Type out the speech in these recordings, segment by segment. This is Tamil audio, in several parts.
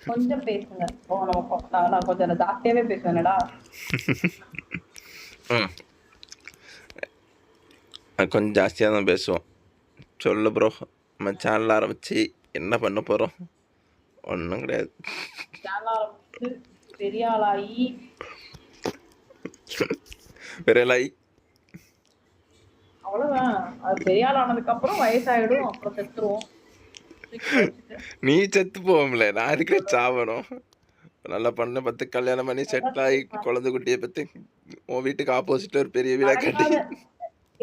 கொஞ்சம் பேசுங்க. ஓ நம்ம நான் கொஞ்சம் ஜாஸ்தியாவே பேசுவேனடா. ம் கொஞ்சம் ஜாஸ்தியாக தான் பேசுவோம். சொல்லு ப்ரோ, நம்ம சேனல் ஆரம்பித்து என்ன பண்ண போகிறோம்? ஒன்றும் கிடையாது. சேனல் ஆரம்பிச்சு பெரிய ஆளாகி விரலாய் அவ்வளவுதான். அது பெரிய ஆள் ஆனதுக்கு அப்புறம் வயசாயிடும், அப்புறம் செத்துருவோம். நீ செத்து போவோம்ல, நான் இருக்கிற சாவணும். நல்லா பண்ண பத்து கல்யாணம் பண்ணி செட்டில் ஆகி குழந்தை குட்டியை பற்றி உன் வீட்டுக்கு ஆப்போசிட்ல ஒரு பெரிய வீடா கட்டி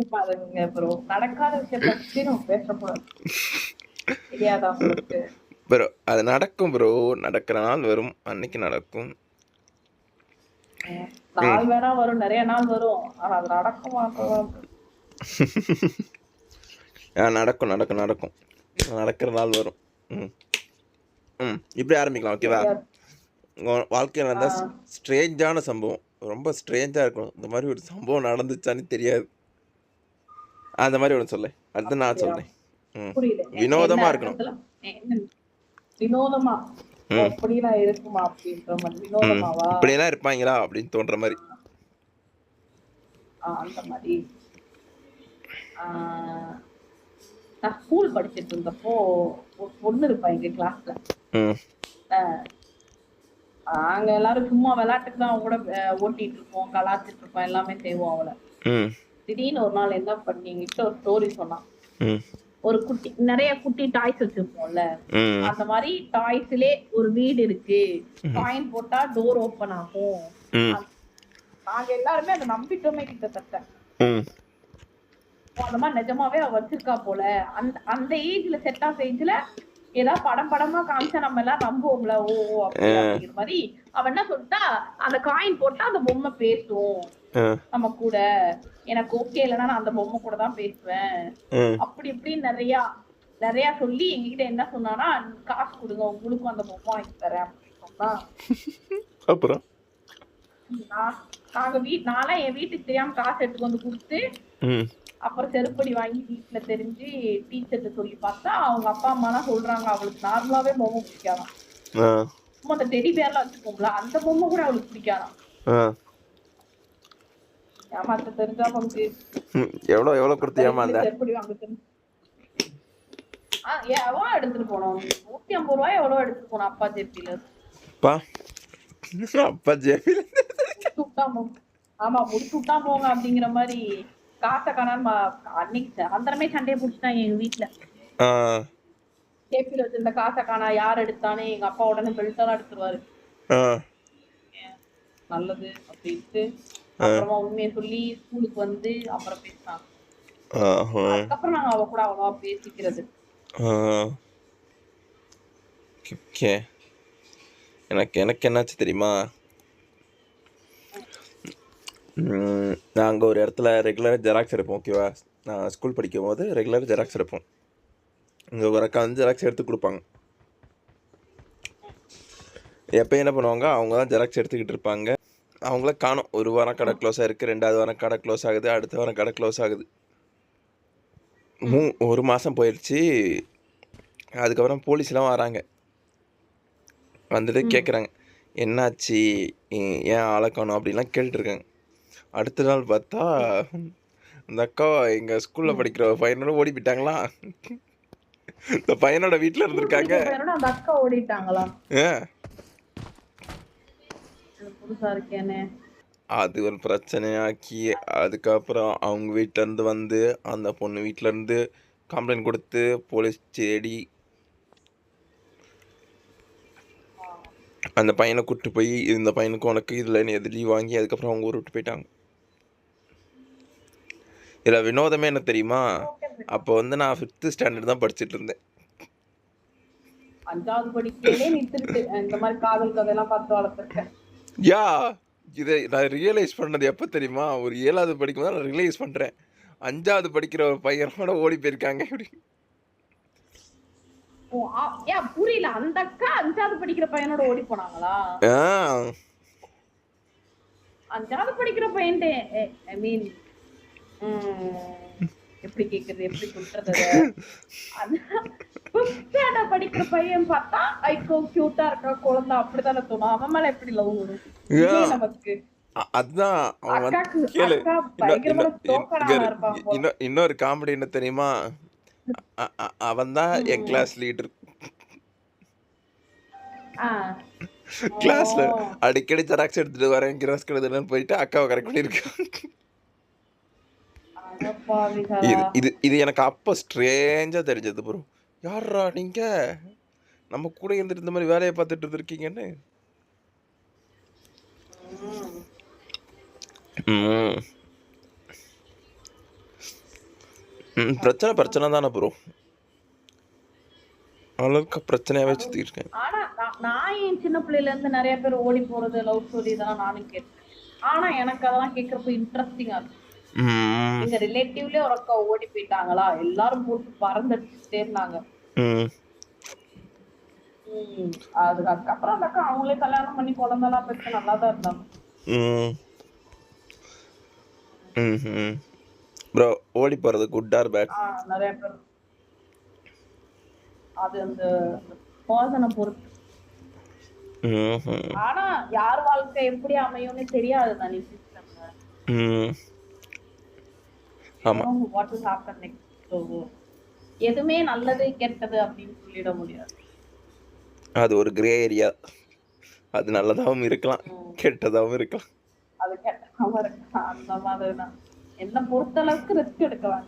இப்ப அதுங்க ப்ரோ நடக்காத விஷயத்த பத்தி நம்ம பேசக்கூடாது. தெரியாதா உங்களுக்கு? ப்ரோ அது நடக்கும் ப்ரோ, நடக்கிற நாள் வரும், அன்னைக்கு நடக்கும். நாள் வேணா வரும், நிறைய நாள் வரும், ஆனா அது நடக்குமா? நடக்கும் நடக்கும் நடக்கும், நடக்கிற நாள் வரும். ம் ம் இப்படி ஆரம்பிக்கலாம் ஓகேவா? வாழ்க்கையில் நடந்தால் ஸ்ட்ரேஞ்சான சம்பவம், ரொம்ப ஸ்ட்ரேஞ்சாக இருக்கும். இந்த மாதிரி ஒரு சம்பவம் நடந்துச்சான்னு தெரியாது. அந்த மாதிரி ஒன்று சொல்லு, அடுத்து நான் சொல்றேன். வினோதமா இருக்கணும். வினோதமா அப்படிலாம் இருக்குமா அப்படின்ற மாதிரி வினோதமாவா? இப்படியெல்லாம் இருப்பாங்களா அப்படின்னு தோன்ற மாதிரி. அந்த மாதிரி நான் ஸ்கூல் படிச்சிட்டு இருந்தப்போ ஒரு பொண்ணு இருப்பா எங்க கிளாஸ்ல. நாங்க எல்லாரும் சும்மா விளையாட்டுக்கு தான் அவங்க கூட ஓட்டிட்டு இருப்போம், கலாச்சிட்டு இருப்போம், எல்லாமே செய்வோம் அவளை. திடீர்னு ஒரு நாள் என்ன பண்ணி எங்கிட்ட ஒரு ஸ்டோரி சொன்னான். ஒரு குட்டி நிறைய குட்டி டாய்ஸ் வச்சிருப்போம்ல, அந்த மாதிரி டாய்ஸ்லயே ஒரு வீடு இருக்கு, காயின் போட்டா டோர் ஓபன் ஆகும். நாங்க எல்லாருமே அதை நம்பிட்டோமே கிட்டத்தட்ட. அந்த மாதிரி நிஜமாவே அவ வச்சிருக்கா போல. அந்த ஏஜ்ல செட் ஆஃப் ஏஜ்ல ஏதாவது படமா காமிச்சா நம்ம எல்லாம் நம்புவோம்ல, ஓ அப்படிங்கிற மாதிரி. அவ என்ன சொல்லிட்டா, அந்த காயின் போட்டா அந்த பொம்மை பேசும் நம்ம கூட, எனக்கு ஓகே இல்லைன்னா நான் அந்த பொம்மை கூட தான் பேசுவேன் அப்படி இப்படின்னு நிறைய சொல்லி எங்ககிட்ட என்ன சொன்னானா, காசு கொடுங்க உங்களுக்கும் அந்த பொம்மை வாங்கி தரேன் அப்படின்னு சொன்னா. அப்புறம் நான்லாம் என் வீட்டுக்கு தெரியாம காசு எடுத்துட்டு வந்து கொடுத்து, அப்புறம் செருப்படி வாங்கி வீட்டுல தெரிஞ்சு டீச்சர்ட்ட சொல்லி பார்த்தா அவங்க அப்பா அம்மா எல்லாம் சொல்றாங்க அவளுக்கு நார்மலாவே பொம்மை பிடிக்காதான். சும்மா அந்த டெடி பேர்லாம் வச்சுக்கோங்களா, அந்த பொம்மை கூட அவளுக்கு பிடிக்காதான். ஏமாத்த தெரிஞ்சா நமக்கு எவ்வளவு கொடுத்து ஏமாந்த? செருப்படி வாங்க தெரிஞ்சு எவ்வளோ எடுத்துட்டு போனோம், 150 ரூபாய் எவ்வளோ எடுத்துட்டு போனோம் அப்பா ஜேபில. அப்பா ஜேபில ஆமா முடிச்சு விட்டா போங்க அப்படிங்கிற மாதிரி. காசை காணாம அன்னைக்கு அந்தரமே சண்டையை பிடிச்சிட்டாங்க எங்க வீட்டுல. ஜேபில வச்சிருந்த காசை காணா, யார் எடுத்தானே எங்க அப்பா உடனே பெல்ட்டெல்லாம் எடுத்துருவாரு. நல்லது அப்படின்ட்டு அப்புறமா உண்மையை சொல்லி ஸ்கூலுக்கு வந்து அப்புறம் பேசினாங்க. அதுக்கப்புறம் நாங்க அவ கூட அவ்வளவா பேசிக்கிறது. எனக்கு என்னாச்சு தெரியுமா? நாங்கள் ஒரு இடத்துல ரெகுலராக ஜெராக்ஸ் எடுப்போம் ஓகேவா? நான் ஸ்கூல் படிக்கும் போது ரெகுலராக ஜெராக்ஸ் எடுப்போம். இங்கே ஒரு அக்கா வந்து ஜெராக்ஸ் எடுத்து கொடுப்பாங்க. எப்போ என்ன பண்ணுவாங்க, அவங்க தான் ஜெராக்ஸ் எடுத்துக்கிட்டு இருப்பாங்க. அவங்கள காணும். ஒரு வாரம் கடை க்ளோஸ் ஆகிருக்கு, 2வது வாரம் கடை க்ளோஸ் ஆகுது, அடுத்த வாரம் கடை க்ளோஸ் ஆகுது. ஒரு மாதம் போயிடுச்சு. அதுக்கப்புறம் போலீஸ்லாம் வராங்க, வந்துட்டு கேட்குறாங்க என்னாச்சு, ஏன் ஆளை காணும் அப்படின்லாம் கேட்டுருக்காங்க. அடுத்த நாள் பார்த்தா அந்த அக்கா எங்கள் ஸ்கூலில் படிக்கிற பையனோட ஓடி போயிட்டாங்களா. இந்த பையனோட வீட்டில் இருந்திருக்காங்க. அந்த அக்கா ஓடிட்டாங்களா? புதுசா இருக்கேனே. அது ஒரு பிரச்சனையாக்கி அதுக்கப்புறம் அவங்க வீட்டிலேருந்து வந்து அந்த பொண்ணு வீட்டிலேருந்து கம்ப்ளைண்ட் கொடுத்து போலீஸ் தேடி அந்த பையனை கூப்பிட்டு போய் இந்த பையனுக்கு உனக்கு இதில் எது லீவ் வாங்கி அதுக்கப்புறம் அவங்க ஊர் விட்டு போயிட்டாங்க. இதில் வினோதமே என்ன தெரியுமா? அப்போ வந்து நான் 5th ஸ்டாண்டர்ட் தான் படிச்சுட்டு இருந்தேன். 5வது படிக்கையிலே நிறுத்திட்டு இந்த மாதிரி காதல் கதையெல்லாம் பார்த்து வளர்த்துருக்கேன். யா இதை நான் ரியலைஸ் பண்ணது எப்போ தெரியுமா? ஒரு 7வது படிக்கும் போது நான் ரியலைஸ் பண்ணுறேன், 5வது படிக்கிற ஒரு பையனோட ஓடி போயிருக்காங்க இப்படி. புரியல, அந்த அக்கா 5வது படிக்கிற பையனோட ஓடி போனாங்களா? 5வது படிக்கிற பையன் ஐ மீன் எப்படி கேக்குறது, எப்படி சொல்றது? ஃபிஃப்த் ஸ்டாண்டர்ட் படிக்கிற பையன் பார்த்தா ஐக்கோ கியூட்டா இருக்கா குழந்தை அப்படித்தானே தோணும். அவன் மேல எப்படி லவ் வரும்? இதே ஏன் நமக்கு அதுதான் அவன் வந்து அக்காக்கு கேளு. அக்கா இன்னும் பயங்கரமான இன்னும் இங்க ஸ்டோக்கடாவா இருப்பான் போல. இன்னொரு காமெடி என்ன தெரியுமா? அவன் தான் என் ம். Class leader. ஆ. கிளாஸ்ல ஓ. அடிக்கடி ஜெராக்ஸ் எடுத்துட்டு வரேன், ஜெராக்ஸ் எடுத்துட்டு போயிட்டு அக்காவை கரெக்ட் பண்ணியிருக்கான். அடப்பாவிகளா. இது இது இது எனக்கு அப்போ ஸ்ட்ரேஞ்சா தெரிஞ்சது ப்ரோ. யார்ரா நீங்க நம்ம கூட இருந்துட்டு இந்த மாதிரி வேலையை பார்த்துட்டு இருந்திருக்கீங்கன்னு. ம். ம். பிரச்சனை தானே ப்ரோ. அளவுக்கு பிரச்சனையாவே சுத்திட்டு இருக்கேன். ஆனா நான் என் சின்ன பிள்ளையில இருந்து நிறைய பேர் ஓடி போறது லவ் ஸ்டோரி இதெல்லாம் நானும் கேட்டேன். ஆனா எனக்கு அதெல்லாம் கேட்கறப்ப இன்ட்ரெஸ்டிங்கா இருக்கும். ம். எங்க ரிலேட்டிவ்லயே ஒரு அக்கா ஓடி போயிட்டாங்களா, எல்லாரும் போட்டு பறந்துட்டே இருந்தாங்க. ம். அதுக்கப்புறம் அந்த அக்கா அவங்களே கல்யாணம் பண்ணி குழந்தைலாம் பெற்று நல்லாதான் இருந்தாங்க. ம். ம். ப்ரோ ஓடி போறது குட் ஆர் பேட்? நிறைய பேர் அது அந்த பர்சனை பொறுத்து. ஆனா யார் வாழ்க்கை எப்படி அமையும்னு தெரியாது தானே சிஸ்டம்ல. ம். ஆமா. What will happen next. எதுவுமே நல்லது கெட்டது அப்படின்னு சொல்லிட முடியாது. அது ஒரு கிரே ஏரியா. அது நல்லதாகவும் இருக்கலாம், கெட்டதாகவும் இருக்கலாம். அது கெட்டதாகவும் இருக்கலாம். அந்த மாதிரி தான் என்ன பொறுத்த அளவுக்கு ரிஸ்க் எடுக்கலாம்.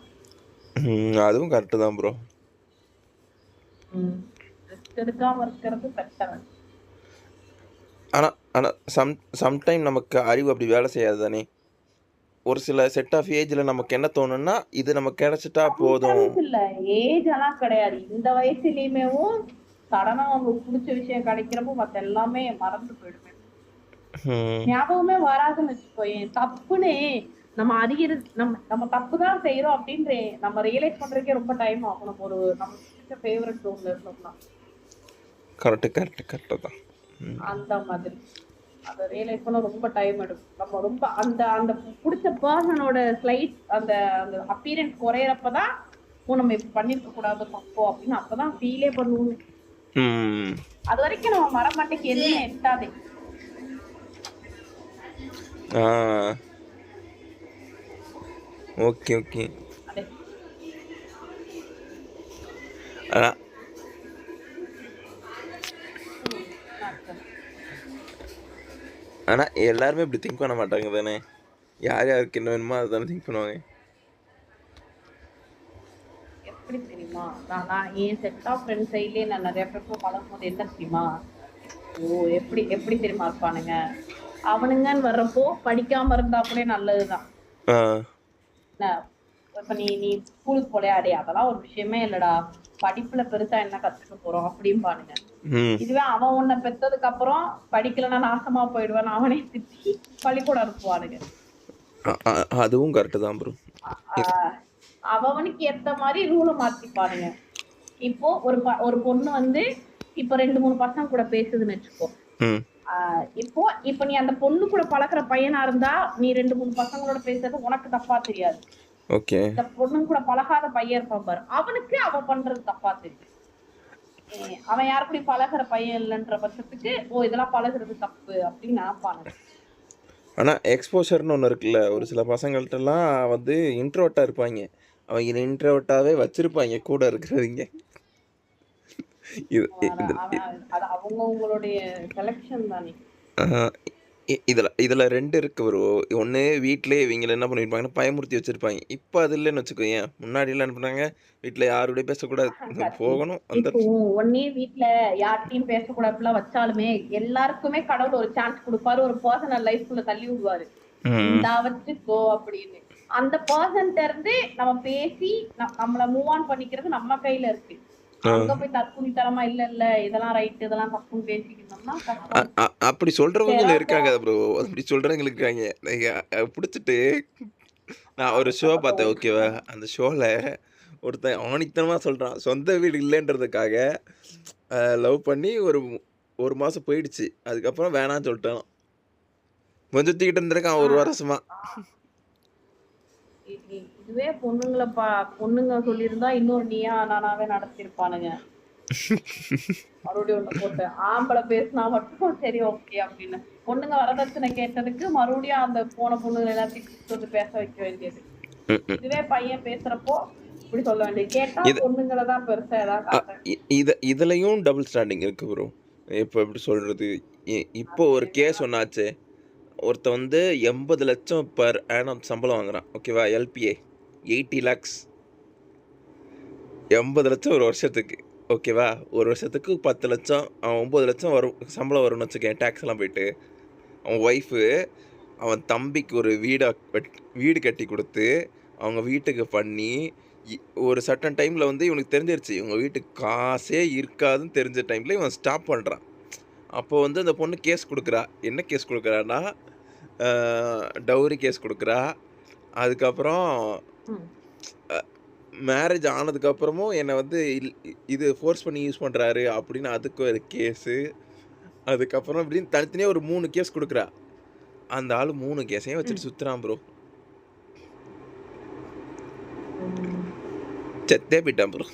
அதுவும் கரெக்டு தான் ப்ரோ. ரிஸ்க் எடுக்காம இருக்கிறது பெட்டர். ஆனால் சம்டைம் நமக்கு அறிவு அப்படி வேலை செய்யாது தானே. ஒரு சில செட் ஆஃப் ஏஜில் நமக்கு என்ன தோணுன்னா இது நமக்கு கிடைச்சிட்டா போதும். இல்ல ஏஜ் எல்லாம் கிடையாது. இந்த வயசுலயுமேவும் சடனா அவங்களுக்கு பிடிச்ச விஷயம் கிடைக்கிறப்போ மத்த எல்லாமே மறந்து போயிடுவேன். ஞாபகமே வராதுன்னு வச்சுக்கோயேன். தப்புன்னு நம்ம நம்ம தப்பு தான் செய்யறோம் அப்படின்ற நம்ம ரியலைஸ் பண்றதுக்கே ரொம்ப டைம் ஆகும். நம்ம ஒரு நம்ம ஃபேவரட் ஜோன்ல இருந்தோம்னா. கரெக்ட் தான். அந்த மாதிரி அதை ரியலைஸ் பண்ண ரொம்ப டைம் எடுக்கும். நம்ம ரொம்ப அந்த அந்த பிடிச்ச பர்சனோட ஸ்லைட் அந்த அந்த அப்பீரன்ஸ் குறையறப்பதான் நம்ம இப்ப பண்ணிருக்க கூடாது தப்போ அப்படின்னு அப்பதான் ஃபீலே பண்ணுவோம். அது வரைக்கும் நம்ம மரமாட்டைக்கு எதுவுமே எட்டாதே. ஓகே. ஆனால் எல்லாருமே இப்படி திங்க் பண்ண மாட்டாங்க தானே. யாருக்கு என்ன வேணுமோ அதை தானே திங்க் பண்ணுவாங்க. எப்படி தெரியுமா, நான் என் செட் ஆஃப் ஃப்ரெண்ட்ஸ் சைட்லேயே நான் நிறைய பேருக்கு பழகும் போது என்ன தெரியுமா, எப்படி தெரியுமா இருப்பானுங்க, அவனுங்கன்னு வர்றப்போ படிக்காம இருந்தா கூட நல்லதுதான். இப்ப நீ ஸ்கூலுக்கு போலையாடே அதெல்லாம் ஒரு விஷயமே இல்லடா, படிப்புல பெருசா என்ன கத்துக்க போறோம் அப்படின்னு பானுங்க. இதுவே அவன் உன்னை பெற்றதுக்கு அப்புறம் படிக்கலன்னா நாசமா போயிடுவான் அவனே திட்டி பள்ளிக்கூடம் அனுப்புவானுங்க. அதுவும் கரெக்ட் தான் ப்ரோ. அவனுக்கு ஏத்த மாதிரி ரூலை மாத்திப்பானுங்க. இப்போ ஒரு பொண்ணு வந்து இப்ப 2-3 பசங்க கூட பேசுதுன்னு வச்சுக்கோ. இப்போ நீ அந்த பொண்ணு கூட பழக்கிற பையனா இருந்தா நீ 2-3 பசங்களோட பேசுறது உனக்கு தப்பா தெரியாது. இந்த பொண்ணு கூட பழகாத பையன் இருப்பான் பாரு, அவனுக்கு அவன் பண்றது தப்பா தெரியும். அவன் யாரு கூட பழகிற பையன் இல்லைன்ற பட்சத்துக்கு இதெல்லாம் பழகுறது தப்பு அப்படின்னு நினைப்பானுங்க. ஆனால் எக்ஸ்போஷர்னு ஒன்று இருக்குல்ல, ஒரு சில பசங்கள்ட்டெல்லாம் வந்து இன்ட்ரோவர்ட்டாக இருப்பாங்க, அவங்க இன்ட்ரோவர்ட்டாகவே வச்சிருப்பாங்க கூட இருக்கிறவங்க. அவங்களுடைய செலக்ஷன் தானே. இதில் 2 இருக்கு ப்ரோ. ஒன்று வீட்டிலே இவங்களை என்ன பண்ணியிருப்பாங்கன்னா பயமுறுத்தி வச்சுருப்பாங்க. இப்போ அது இல்லைன்னு வச்சுக்கோங்க. முன்னாடிலாம் என்ன பண்ணாங்க, வீட்டில் யாருடைய பேசக்கூடாது, போகணும் அந்த ஒன்னே வீட்டில் யார்கிட்டையும் பேசக்கூடாதுலாம் வச்சாலுமே எல்லாருக்குமே கடவுள் ஒரு சான்ஸ் கொடுப்பாரு, ஒரு பர்சனல் லைஃப்குள்ள தள்ளி விடுவாரு, இந்தா வச்சுக்கோ அப்படின்னு. அந்த பர்சன்ட்ட இருந்து நம்ம பேசி நம்மள மூவ் ஆன் பண்ணிக்கிறது நம்ம கையில இருக்கு. அங்க போய் தற்குறித்தனமா இல்ல இதெல்லாம் ரைட் இதெல்லாம் தப்புன்னு பேசிக்கிட்டோம்னா அப்படி சொல்றவங்க இருக்காங்க ப்ரோ. அப்படி சொல்றவங்க இருக்காங்க. பிடிச்சிட்டு நான் ஒரு ஷோ பார்த்தேன் ஓகேவா, அந்த ஷோல ஒருத்தன் ஆணித்தனமா சொல்றான் சொந்த வீடு இல்லைன்றதுக்காக லவ் பண்ணி ஒரு மாசம் போயிடுச்சு, அதுக்கப்புறம் வேணான்னு சொல்லிட்டான். கொஞ்சம் தூக்கிட்டு இருந்திருக்கான் 1 வருஷமா. இதுவே பொண்ணுங்க சொல்லியிருந்தா இன்னொரு நீயா நானாவே நடத்திருப்பானுங்க. மறுபடியும் ஒண்ணு போட்டு ஆம்பளை பேசினா மட்டும் சரி ஓகே அப்படின்னு பொண்ணுங்க வரதட்சணை கேட்டதுக்கு மறுபடியும் அந்த போன பொண்ணுங்க எல்லாத்தையும் கூப்பிட்டு வந்து பேச வைக்க வேண்டியது. இதுவே பையன் பேசுறப்போ இப்படி சொல்ல வேண்டியது. கேட்டா இது பொண்ணுங்களதான் பெருசா ஏதாவது காட்டுறேன். இதுலயும் டபுள் ஸ்டாண்டிங் இருக்கு ப்ரோ. இப்போ எப்படி சொல்றது? இப்போ அது ஒரு கேஸ் ஒன்னாச்சே. ஒருத்தன் வந்து 80 லட்சம் பர் ஆனம் சம்பளம் வாங்குறான். ஓகேவா? எல்பிஏ 80 லேக்ஸ் 80 லட்சம் ஒரு வருஷத்துக்கு. ஓகேவா? ஒரு வருஷத்துக்கு 10 லட்சம், அவன் 9 லட்சம் வரும் சம்பளம் வரும்னு வச்சுக்கேன். டேக்ஸ் எல்லாம் போயிட்டு. அவன் ஒய்ஃபு அவன் தம்பிக்கு ஒரு வீடு கட்டி கொடுத்து அவங்க வீட்டுக்கு பண்ணி ஒரு சர்டன் டைமில் வந்து இவனுக்கு தெரிஞ்சிருச்சு இவங்க வீட்டுக்கு காசே இருக்காதுன்னு தெரிஞ்ச டைமில் இவன் ஸ்டாப் பண்ணுறான். அப்போ வந்து அந்த பொண்ணு கேஸ் கொடுக்குறா. என்ன கேஸ் கொடுக்குறான்னா டவுரி கேஸ் கொடுக்குறா. அதுக்கப்புறம் ம். மேரேஜ் ஆனதுக்கப்புறமும் என்னை வந்து இது ஃபோர்ஸ் பண்ணி யூஸ் பண்ணுறாரு அப்படின்னு அதுக்கு ஒரு கேஸு. அதுக்கப்புறம் இப்படின்னு தனித்தனியாக ஒரு 3 கேஸ் கொடுக்குறா. அந்த ஆள் 3 கேஸையும் வச்சுட்டு சுற்றுறான் ப்ரோ. செத்தே போயிட்டான் ப்ரோ.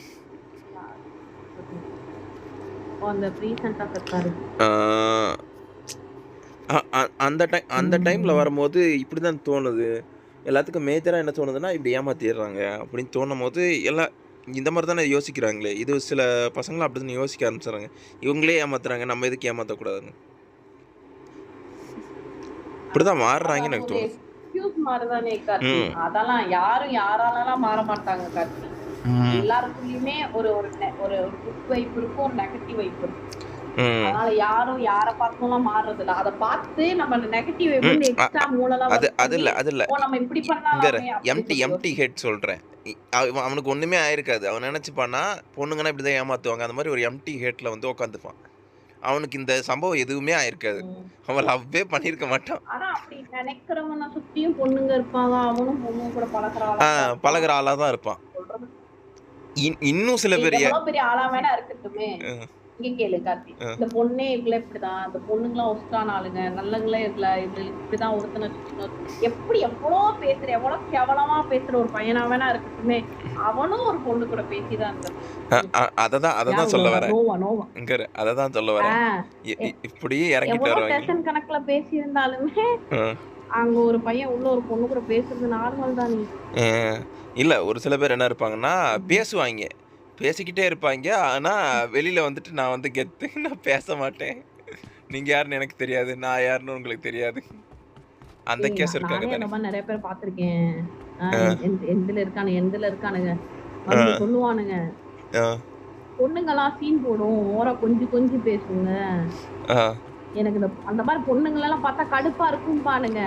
அந்த ரீசெண்டா செத்தாரு. அந்த டைமில் வரும்போது இப்படி தான் தோணுது. எல்லாத்துக்கும் மேஜராக என்ன தோணுதுன்னா இப்படி ஏமாத்திடுறாங்க அப்படின்னு தோணும் போது எல்லாம் இந்த மாதிரி தானே யோசிக்கிறாங்களே. இது சில பசங்களும் அப்படி தான் யோசிக்க ஆரம்பிச்சிடுறாங்க. இவங்களே ஏமாத்துறாங்க, நம்ம எதுக்கு ஏமாற்றக்கூடாதுன்னு. இப்படிதான் மாறுறாங்கன்னு எனக்கு தோணுது. எக்ஸ்கியூஸ் மாதிரிதானே கார்த்தி. அதெல்லாம் யாரும் யாராலலாம் மாற மாட்டாங்க கார்த்தி. எல்லாருக்குள்ளயுமே ஒரு ஒரு ஒரு குட் வைப் இருக்கும், ஒரு நெகட்டிவ் வைப் இருக்கும். அதனால யாரும் யாரை பார்த்துலாம் மாறுறது இல்ல. அதை பார்த்து நம்ம அந்த நெகட்டிவ் வைப் எக்ஸ்ட்ரா மூலலாம் அது இல்ல நம்ம இப்படி பண்ணலாமே எம்டி ஹெட் சொல்றேன். அவனுக்கு ஒண்ணுமே ஆயிருக்காது. அவன் நினைச்சுப்பானா பொண்ணுங்கன்னா இப்படிதான் ஏமாத்துவாங்க. அந்த மாதிரி ஒரு எம்டி ஹெட்ல வந்து உட்காந்துப்பான். அவனுக்கு இந்த சம்பவம் எதுவுமே ஆயிருக்காது. அவன் லவ்வே பண்ணிருக்க மாட்டான். ஆனா அப்படி நினைக்கிறவன சுத்தியும் பொண்ணுங்க இருப்பாங்க. அவனும் பொண்ணுங்க கூட பழகுற ஆளா தான் இருப்பான். இன்னும் சில பேர் பெரிய ஆளா வேணா இருக்கட்டுமே. இங்க கேளு கார்த்தி, இந்த பொண்ணே இவ்வளவு இப்படிதான், இந்த பொண்ணுங்களாம் ஒஸ்டான ஆளுங்க, நல்லங்களே இல்ல, இவங்களுக்கு இப்படிதான் ஒருத்தனை எப்படி எவ்வளவு பேசுற, எவ்வளவு கேவலமா பேசுற ஒரு பையனா வேணா இருக்கட்டுமே, அவனும் ஒரு பொண்ணு கூட பேசிதான் அததான் சொல்ல வரேன். அததான் சொல்ல வரேன். இப்படி இறங்கிட்டு கணக்குல பேசி இருந்தாலுமே அங்க ஒரு பையன் உள்ள ஒரு பொண்ணு கூட பேசுறது நார்மல் தான். இல்ல ஒரு சில பேர் என்ன இருப்பாங்கன்னா பேசுவாங்க, பேசிக்கிட்டே இருப்பாங்க. ஆனால் வெளியில் வந்துட்டு நான் வந்து கெத்து, நான் பேச மாட்டேன், நீங்கள் யாருன்னு எனக்கு தெரியாது, நான் யாருன்னு உங்களுக்கு தெரியாது. அந்த கேஸ் இருக்காங்க. அந்த மாதிரி நிறைய பேர் பார்த்துருக்கேன். எந்தில் இருக்கானுங்க சொல்லுவானுங்க, பொண்ணுங்கெல்லாம் சீன் போடும், ஓர கொஞ்சம் பேசுங்க. எனக்கு அந்த மாதிரி பொண்ணுங்களெல்லாம் பார்த்தா கடுப்பா இருக்கும் பானுங்க.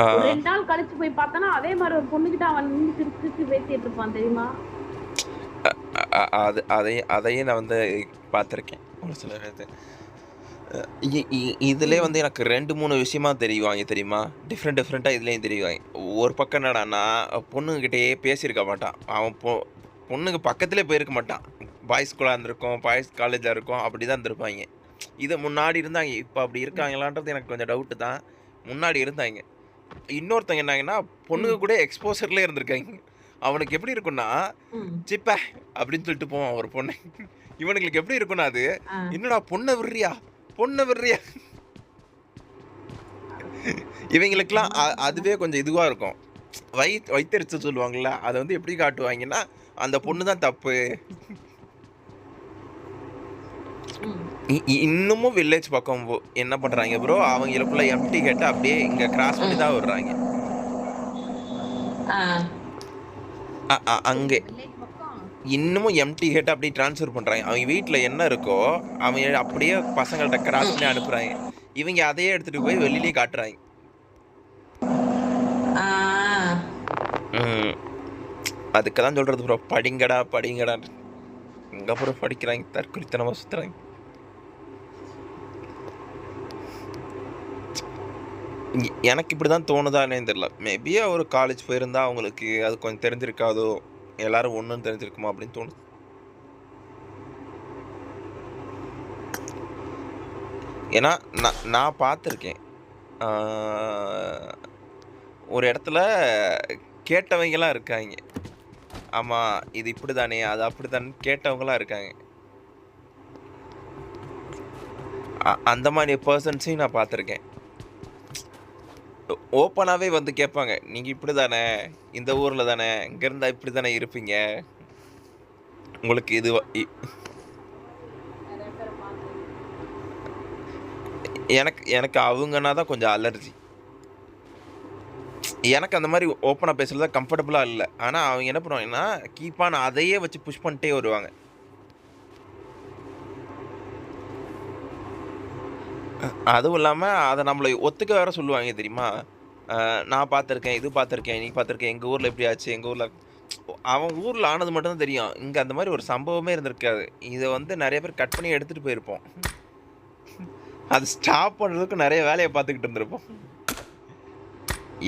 2 நாள் கழிச்சு போய் பார்த்தானா அதே மாதிரி ஒரு பொண்ணுகிட்ட அவன் சிரிச்சு பேசிட்டு இருப்பான் தெரியுமா? அதையும் நான் வந்து பார்த்துருக்கேன் ஒரு சில இது. இதுலேயே வந்து எனக்கு 2-3 விஷயமா தெரியுவாங்க தெரியுமா, டிஃப்ரெண்ட்டாக இதுலேயும் தெரியுவாங்க. ஒரு பக்கம் என்னடான்னா பொண்ணுங்கிட்டே பேசியிருக்க மாட்டான், அவன் பொண்ணுங்க பக்கத்துலேயே போயிருக்க மாட்டான். பாய்ஸ் ஸ்கூலாக இருந்திருக்கும், பாய்ஸ் காலேஜாக இருக்கும், அப்படி தான் இருந்திருப்பாங்க. இது முன்னாடி இருந்தாங்க, இப்போ அப்படி இருக்காங்களான்றது எனக்கு கொஞ்சம் டவுட்டு தான். முன்னாடி இருந்தாங்க. இன்னொருத்தங்க என்னாங்கன்னா பொண்ணுங்க கூட எக்ஸ்போசர்லேயே இருந்திருக்காங்க. அவனுக்கு எப்படி இருக்குன்னா சிப்ப அப்படின்னு சொல்லிட்டு போவான் ஒரு பொண்ணு. இவனுங்களுக்கு எப்படி இருக்குன்னா அது என்னடா பொண்ணை விடுறியா. இவங்களுக்குலாம் அதுவே கொஞ்சம் இதுவாக இருக்கும். வைத்தறிச்சு சொல்லுவாங்கல்ல, அதை வந்து எப்படி காட்டுவாங்கன்னா அந்த பொண்ணு தான் தப்பு. இன்னமும் வில்லேஜ் பக்கம் என்ன பண்றாங்க ப்ரோ, அவங்களுக்குள்ள எம்டி கேட்டு அப்படியே இங்க கிராஸ் பண்ணி தான் விடுறாங்க. அங்கே இன்னமும் எம்டி ஹெட் அப்படியே ட்ரான்ஸ்ஃபர் பண்ணுறாங்க. அவங்க வீட்டில் என்ன இருக்கோ அவங்க அப்படியே பசங்கள்கிட்ட கிராஸ் பண்ணி அனுப்புகிறாங்க. இவங்க அதையே எடுத்துகிட்டு போய் வெளியிலேயே காட்டுறாங்க. அதுக்கு தான் சொல்கிறது ப்ரோ, படிங்கடா. எங்கே ப்ரோ படிக்கிறாங்க, தற்கொலைத்தனமாக சுற்றுறாங்க. எனக்கு இப்படி தான் தோணுதானே தெரியல. மேபி அவர் காலேஜ் போயிருந்தா அவங்களுக்கு அது கொஞ்சம் தெரிஞ்சிருக்காதோ, எல்லாரும் ஒன்றுன்னு தெரிஞ்சிருக்குமா அப்படின்னு தோணுது. ஏன்னா நான் பார்த்துருக்கேன் ஒரு இடத்துல கேட்டவங்கலாம் இருக்காங்க. ஆமாம் இது இப்படி தானே அது அப்படி தானே கேட்டவங்களாம் இருக்காங்க. அந்த மாதிரி பர்சன்ஸையும் நான் பார்த்துருக்கேன். ஓப்பனாகவே வந்து கேட்பாங்க, நீங்கள் இப்படி தானே, இந்த ஊரில் தானே, இங்கே இருந்தால் இப்படி தானே இருப்பீங்க, உங்களுக்கு இது நிறைய பேரை பார்த்து எனக்கு எனக்கு அவங்கன்னா தான் கொஞ்சம் அலர்ஜி. எனக்கு அந்த மாதிரி ஓப்பனாக பேசுகிறது தான் கம்ஃபர்டபுளாக இல்லை. ஆனால் அவங்க என்ன பண்ணுவாங்கன்னா கீப்பான அதையே வச்சு புஷ் பண்ணிட்டே வருவாங்க. அதுவும் இல்லாமல் அதை நம்மளை ஒத்துக்க வேற சொல்லுவாங்க தெரியுமா. நான் பார்த்துருக்கேன், இது பார்த்துருக்கேன், நீ பார்த்துருக்கேன், எங்கள் ஊரில் எப்படி ஆச்சு, எங்கள் ஊரில் அவன் ஊரில் ஆனது மட்டும்தான் தெரியும். இங்கே அந்த மாதிரி ஒரு சம்பவமே இருந்திருக்காது. இதை வந்து நிறைய பேர் கட் பண்ணி எடுத்துகிட்டு போயிருப்போம். அது ஸ்டாப் பண்ணுறதுக்கு நிறைய வேலையை பார்த்துக்கிட்டு இருந்திருப்போம்.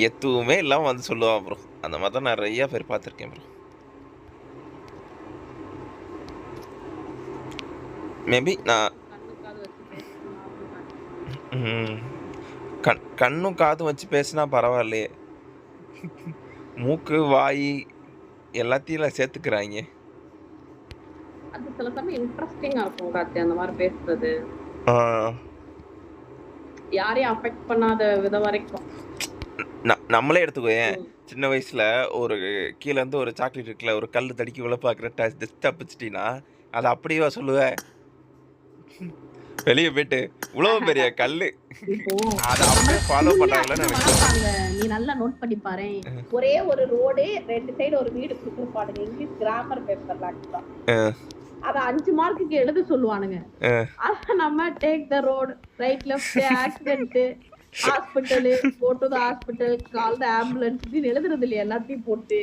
எதுவுமே இல்லாமல் வந்து சொல்லுவான் ப்ரோ. அந்த மாதிரி தான் நிறைய பேர் பார்த்துருக்கேன் ப்ரோ. மேபி நான் கண்ணுக்காது வச்சு பேசணும். கண்ணும் காதும் வச்சு பேசினா பரவாயில்லையே. மூக்கு வாய் எல்லாத்தையும் சேர்த்துக்கிறாங்க. அது சில சமயம் இன்ட்ரெஸ்டிங்கா இருக்கும் கார்த்தி அந்த மாதிரி பேசுறது. யாரையும் அஃபெக்ட் பண்ணாத விதம் வரைக்கும். நம்மளே எடுத்துக்கோயேன். சின்ன வயசுல ஒரு கீழே இருந்து ஒரு சாக்லேட் இருக்குல்ல, ஒரு கல் தடிக்கி உள்ள பார்க்குற தப்பிச்சிட்டினா அதை அப்படியே சொல்லுவேன். வெளியே போயிட்டு இவ்வளவு பெரிய கல்லு அதை அப்படியே ஃபாலோ பண்றாங்களே. நீ நல்லா நோட் பண்ணி பாரு. ஒரே ஒரு ரோடு 2 சைடு ஒரு வீடு கொடுத்துருப்பானுங்க. இங்கிலீஷ் கிராமர் பேப்பர்ல அத 5 மார்க்குக்கு எழுத சொல்லுவானுங்க. அத நம்ம take the road, right left, accident, hospital, go to the hospital, call the ambulance ன்னு எழுதுறது இல்லையா எல்லாத்தையும் போட்டு.